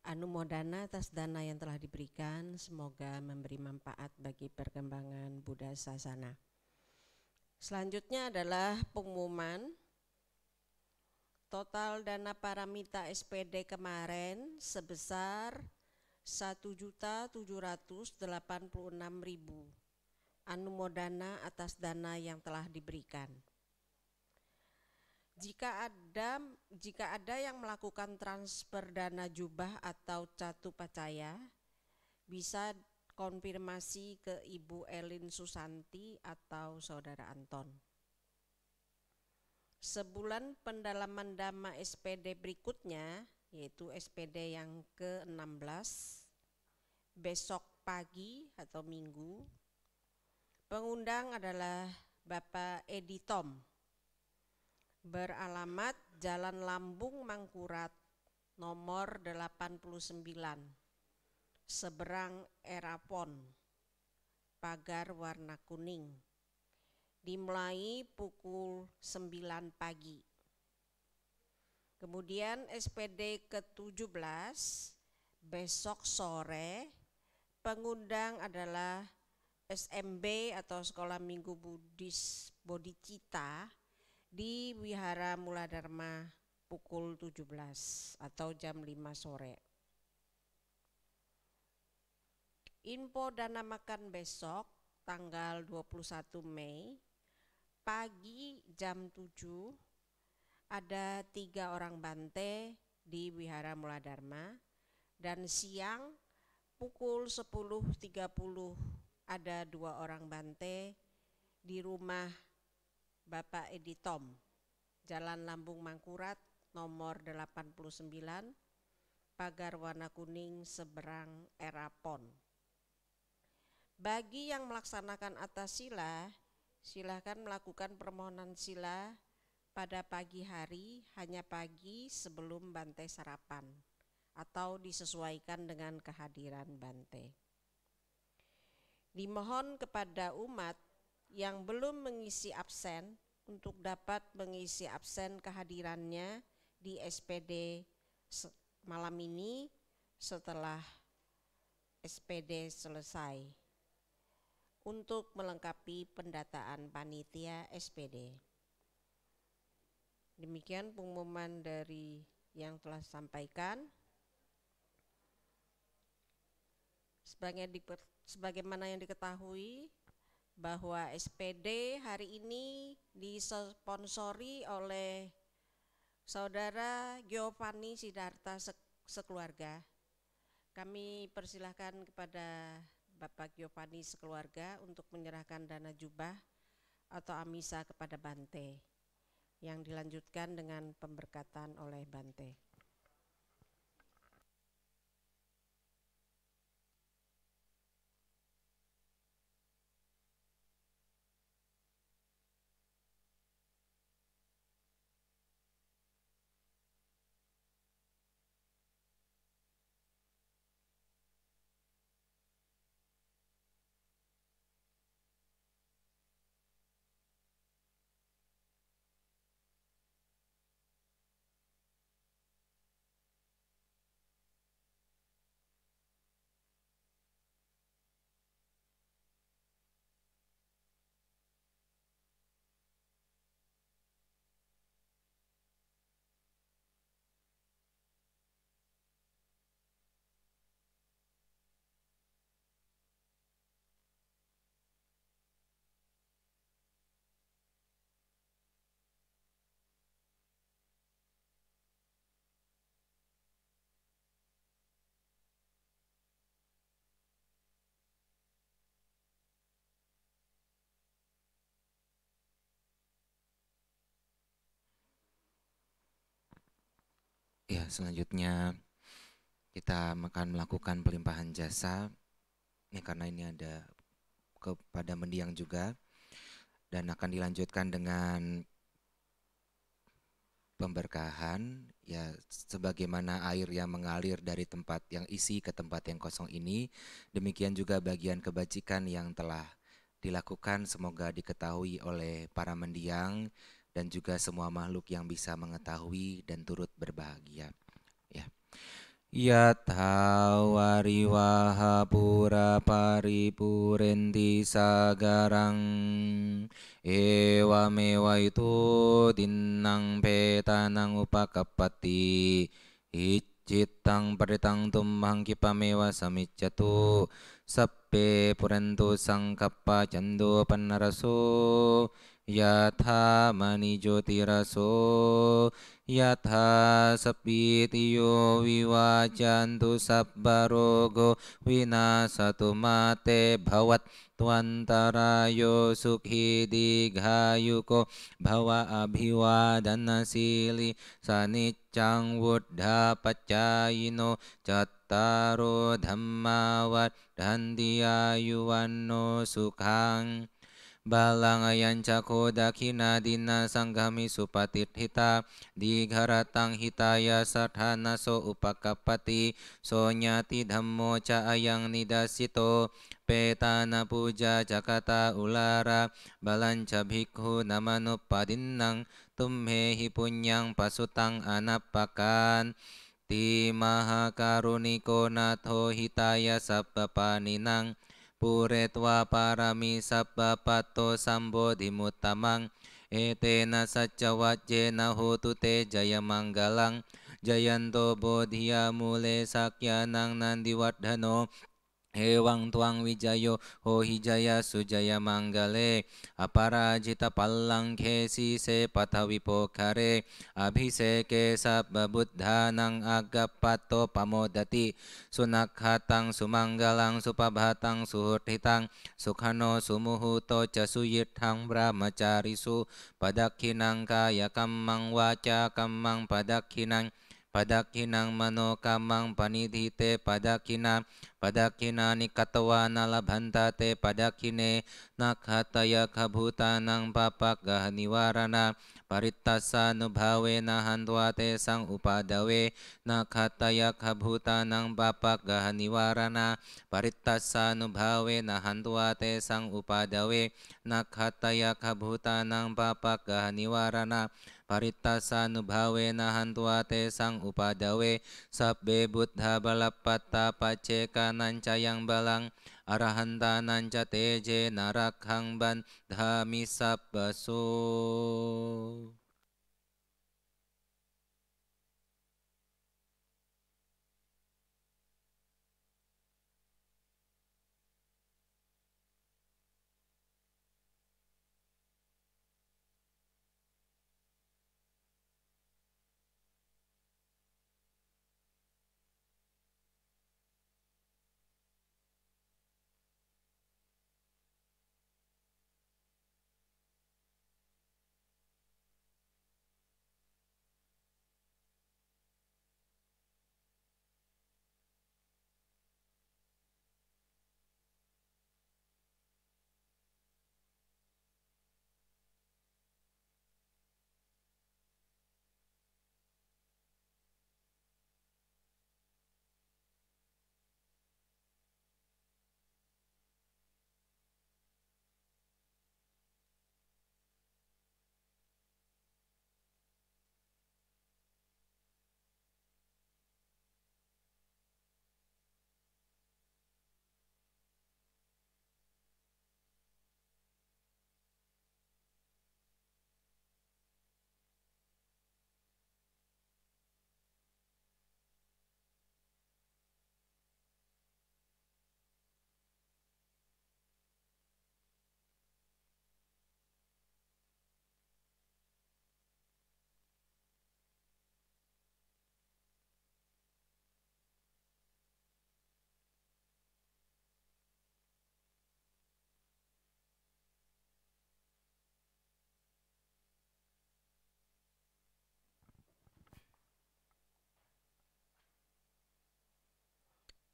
anumodana atas dana yang telah diberikan, semoga memberi manfaat bagi perkembangan Buddha Sasana. Selanjutnya adalah pengumuman total dana paramita SPD kemarin sebesar 1.786.000 anumodana atas dana yang telah diberikan. Jika ada yang melakukan transfer dana jubah atau catu pacaya, bisa konfirmasi ke Ibu Elin Susanti atau Saudara Anton. Sebulan pendalaman dhamma SPD berikutnya, yaitu SPD yang ke-16, besok pagi atau minggu. Pengundang adalah Bapak Edi Tom, beralamat Jalan Lambung Mangkurat nomor 89, seberang Erapon, pagar warna kuning, dimulai pukul 9 pagi. Kemudian SPD ke-17 besok sore, pengundang adalah SMB atau Sekolah Minggu Buddhis Bodhicitta di Wihara Mula Dharma pukul 17 atau jam 5 sore. Info dana makan besok tanggal 21 Mei pagi jam 7 ada 3 orang bante di Wihara Mula Dharma, dan siang pukul 10.30 ada 2 orang bante di rumah Bapak Edi Tom, Jalan Lambung Mangkurat nomor 89, pagar warna kuning seberang Erapon. Bagi yang melaksanakan atas sila, silakan melakukan permohonan sila pada pagi hari, hanya pagi sebelum bante sarapan atau disesuaikan dengan kehadiran bante. Dimohon kepada umat yang belum mengisi absen untuk dapat mengisi absen kehadirannya di SPD malam ini setelah SPD selesai untuk melengkapi pendataan panitia SPD. Demikian pengumuman dari yang telah disampaikan. Sebagaimana yang diketahui bahwa SPD hari ini disponsori oleh Saudara Giovanni Siddhartha sekeluarga. Kami persilahkan kepada Bapak Giovanni sekeluarga untuk menyerahkan dana jubah atau amisa kepada bante, yang dilanjutkan dengan pemberkatan oleh bante. Ya, selanjutnya kita akan melakukan pelimpahan jasa. Ya, karena ini ada kepada mendiang juga, dan akan dilanjutkan dengan pemberkahan, ya sebagaimana air yang mengalir dari tempat yang isi ke tempat yang kosong ini, demikian juga bagian kebajikan yang telah dilakukan semoga diketahui oleh para mendiang dan juga semua makhluk yang bisa mengetahui dan turut berbahagia. Ya. Yatha wariwaha pura paripurenti sagarang ewamewa itu dinang petanang upakappati icitang paritang tumhang kipamewa samicatu sappe purantu sangkappa cando pannaraso yatha mani jyotiraso yatha sapitiyo viwajantu sabbarogo vinasatu mate bhavat tuantarayo sukhi digayuko bhava abhivadana sili sanicang buddha pacayino cattaro dhamma vaddhanti ayuwanno sukhang balang ayanca kodakina dina sanggami supatithita digharatang hitaya sadhana so upakapati so nyati dhammo ca ayang nidasito petana puja cakata ulara balanca bhikkhu namanuppadinnang tumhehi punyang pasutang anapakan ti maha karuniko natho hitaya sabba paninang puretwa parami sabba patto sambodhimutamang etena sacca wajjena hotu te jaya manggalang jayanto bodhiya mule sakyanang nandiwaddhano Ewang tuang wijayo ho hijaya sujaya manggale aparajita pallang kesi se patawi pokare abhiseke sabba buddhanang agappato pamodati sunakhatang sumanggalang supabhatang suhurthitang sukhano sumuhuto ca suyithang brahmacarisu padakhinang kaya kammang waca kammang padakhinang mano kamang panidhite padakkhina nikatawana labhanta te padakhine nakhataya kabhutanang papagah niwarana parittasa nubhavena handwa te sang upadawe nakhataya kabhutanang papagah niwarana parittasa nubhavena handwa te sang upadawe nakhataya kabhutanang papagah niwarana parittasa nubhavena handwa te sang upadawe sabbe buddha balapatta paceka nancayang balang arahanta nanca teje narakhang bandhami sabbaso.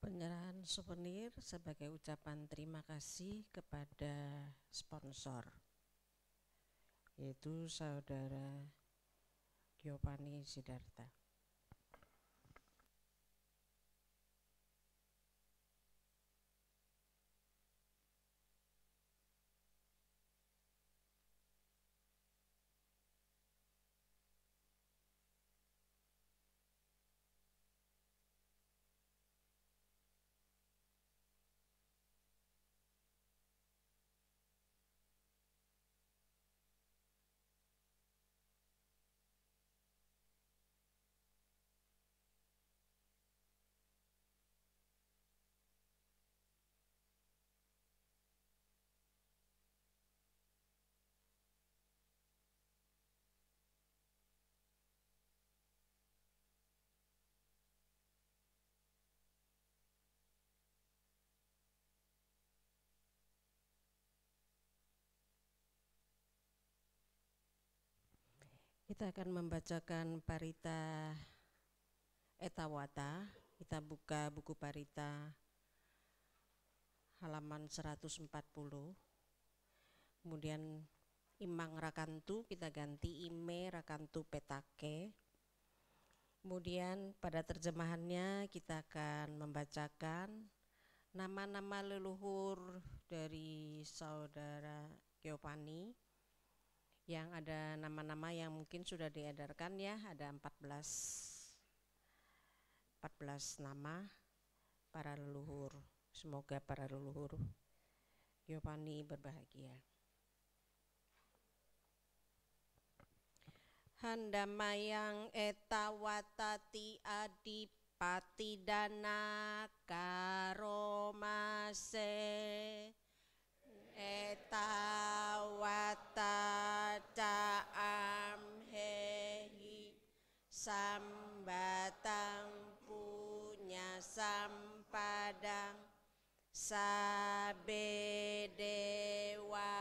Penyerahan souvenir sebagai ucapan terima kasih kepada sponsor, yaitu Saudara Giovanni Sidarta. Kita akan membacakan Parita Etawata. Kita buka buku Parita halaman 140. Kemudian Imang Rakantu kita ganti Ime Rakantu Petake. Kemudian pada terjemahannya kita akan membacakan nama-nama leluhur dari saudara Giovanni, yang ada nama-nama yang mungkin sudah diedarkan ya, ada 14 nama para leluhur. Semoga para leluhur Giovanni berbahagia. Handamayang etawatati adipati dana karomase etawata caamhehi sambatang punya sampadang sabe dewa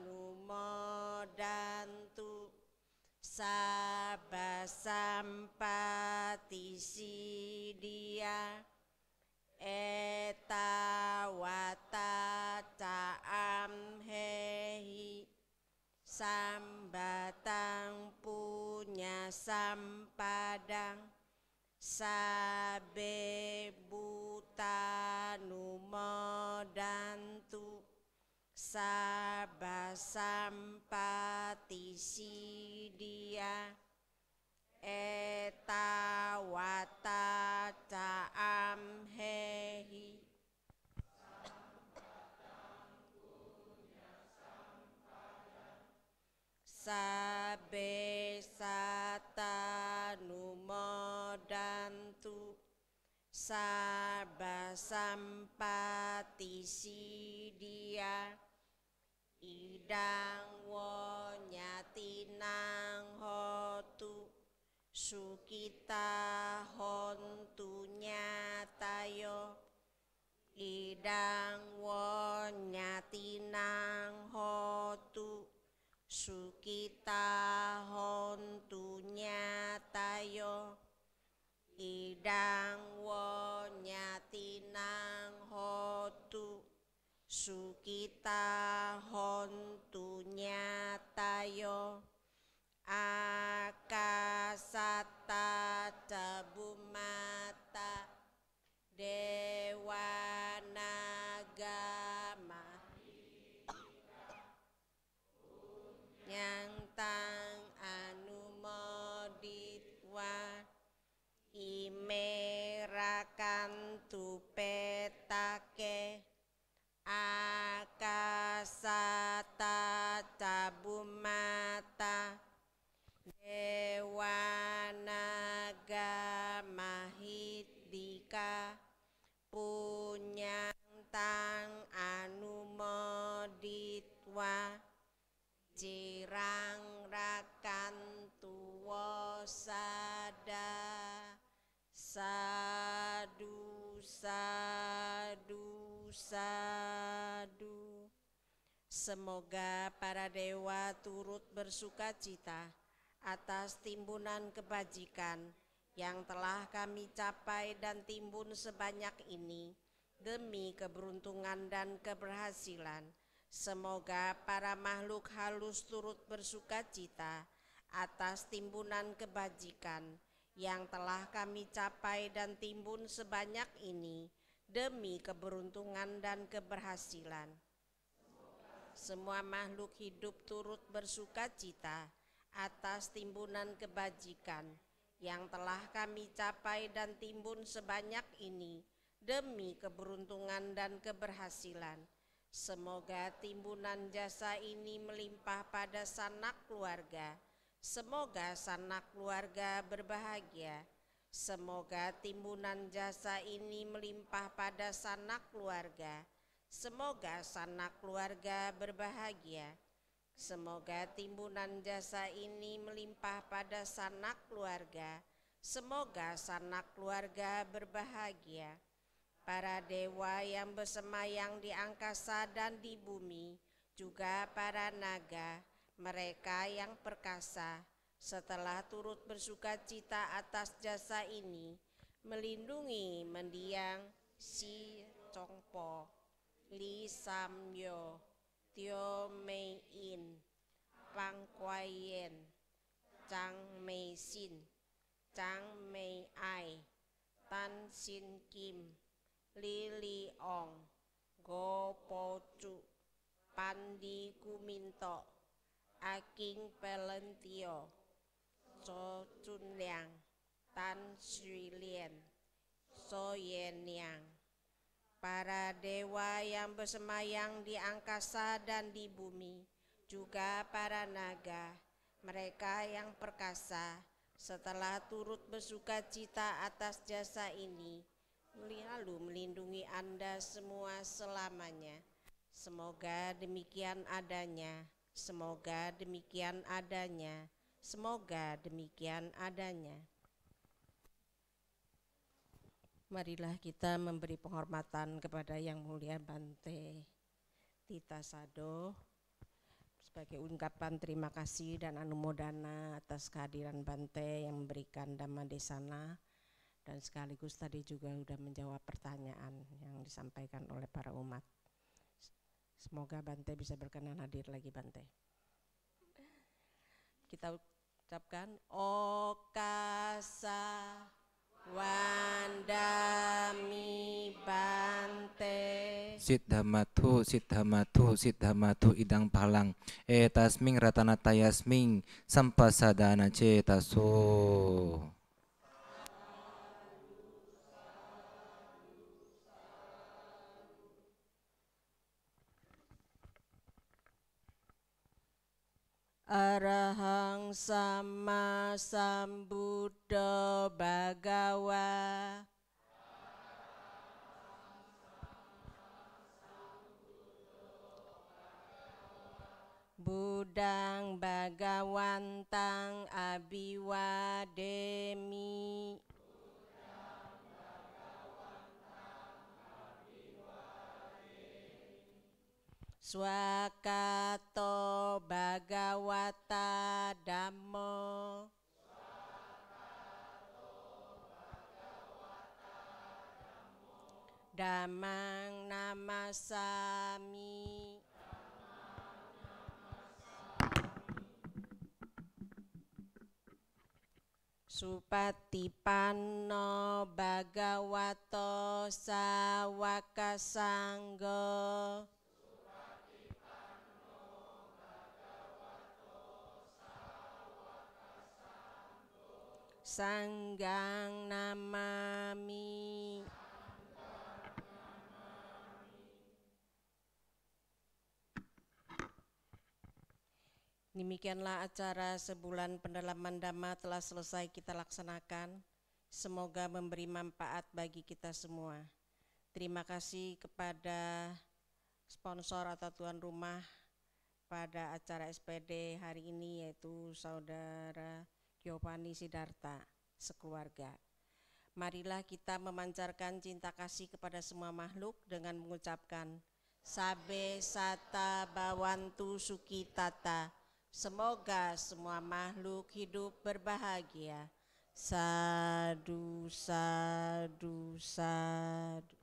numodantu Sabah sampati sidia etawata caamhehi sambatang punya sampadang sabe buta numodantu Sabah sampati sidia etawata caamhehi sabe sata numodantu Sabah sampati sidia idang wonyatinang hotu sukita hontu nyatayo idang wonyatinang hotu sukita hontu nyatayo idang wonyatinang hotu sukita hontu nyatayo akasata cabumata dewa nagama nyantang anumoditwa imerakantu petake akasata cabumata dewa nagama hidika punyantang anumoditwa cirang rakantu wasada sadu sadu sadu. Semoga para dewa turut bersukacita atas timbunan kebajikan yang telah kami capai dan timbun sebanyak ini demi keberuntungan dan keberhasilan. Semoga para makhluk halus turut bersukacita atas timbunan kebajikan yang telah kami capai dan timbun sebanyak ini demi keberuntungan dan keberhasilan. Semua makhluk hidup turut bersukacita atas timbunan kebajikan yang telah kami capai dan timbun sebanyak ini demi keberuntungan dan keberhasilan. Semoga timbunan jasa ini melimpah pada sanak keluarga. Semoga sanak keluarga berbahagia. Semoga timbunan jasa ini melimpah pada sanak keluarga. Semoga sanak keluarga berbahagia. Semoga timbunan jasa ini melimpah pada sanak keluarga. Semoga sanak keluarga berbahagia. Para dewa yang bersemayang di angkasa dan di bumi, juga para naga, mereka yang perkasa, setelah turut bersuka cita atas jasa ini, melindungi mendiang si Chongpo, Li Samyo, Tio Mei In, Pang Kuai-yen, Chang Mei Sin, Chang Mei Ai, Tan Sin Kim, Li Li Ong, Go Po Chu, Pandi Kuminto, Aking Pelentio, So Chun Liang, Tan Sri Lien, So Yen Yang, para dewa yang bersemayam di angkasa dan di bumi, juga para naga, mereka yang perkasa, setelah turut bersuka cita atas jasa ini, lalu melindungi Anda semua selamanya. Semoga demikian adanya, semoga demikian adanya, semoga demikian adanya. Marilah kita memberi penghormatan kepada Yang Mulia Bante Tita Sado sebagai ungkapan terima kasih dan anumodana atas kehadiran Bante yang memberikan Dhamma Desana dan sekaligus tadi juga sudah menjawab pertanyaan yang disampaikan oleh para umat. Semoga Bante bisa berkenan hadir lagi, Bante. Kita ucapkan Okasa Wandami Bante Siddhamatu idang palang etasming ratanatayasming sampasadana cetaso. Arahang Sama Sambuddha Bhagawa Budang Bhagawantang Abiwademi Swakato Bhagawata Dhammo Dhammang Namasami Supatipanno Bhagavato Sawaka Sangho Sanggang Namami. Demikianlah acara sebulan pendalaman Dhamma telah selesai kita laksanakan. Semoga memberi manfaat bagi kita semua. Terima kasih kepada sponsor atau tuan rumah pada acara SPD hari ini, yaitu Saudara Giovanni Siddhartha sekeluarga. Marilah kita memancarkan cinta kasih kepada semua makhluk dengan mengucapkan Sabe Sata Bawantu Sukitata. Semoga semua makhluk hidup berbahagia. Sadu, sadu, sadu.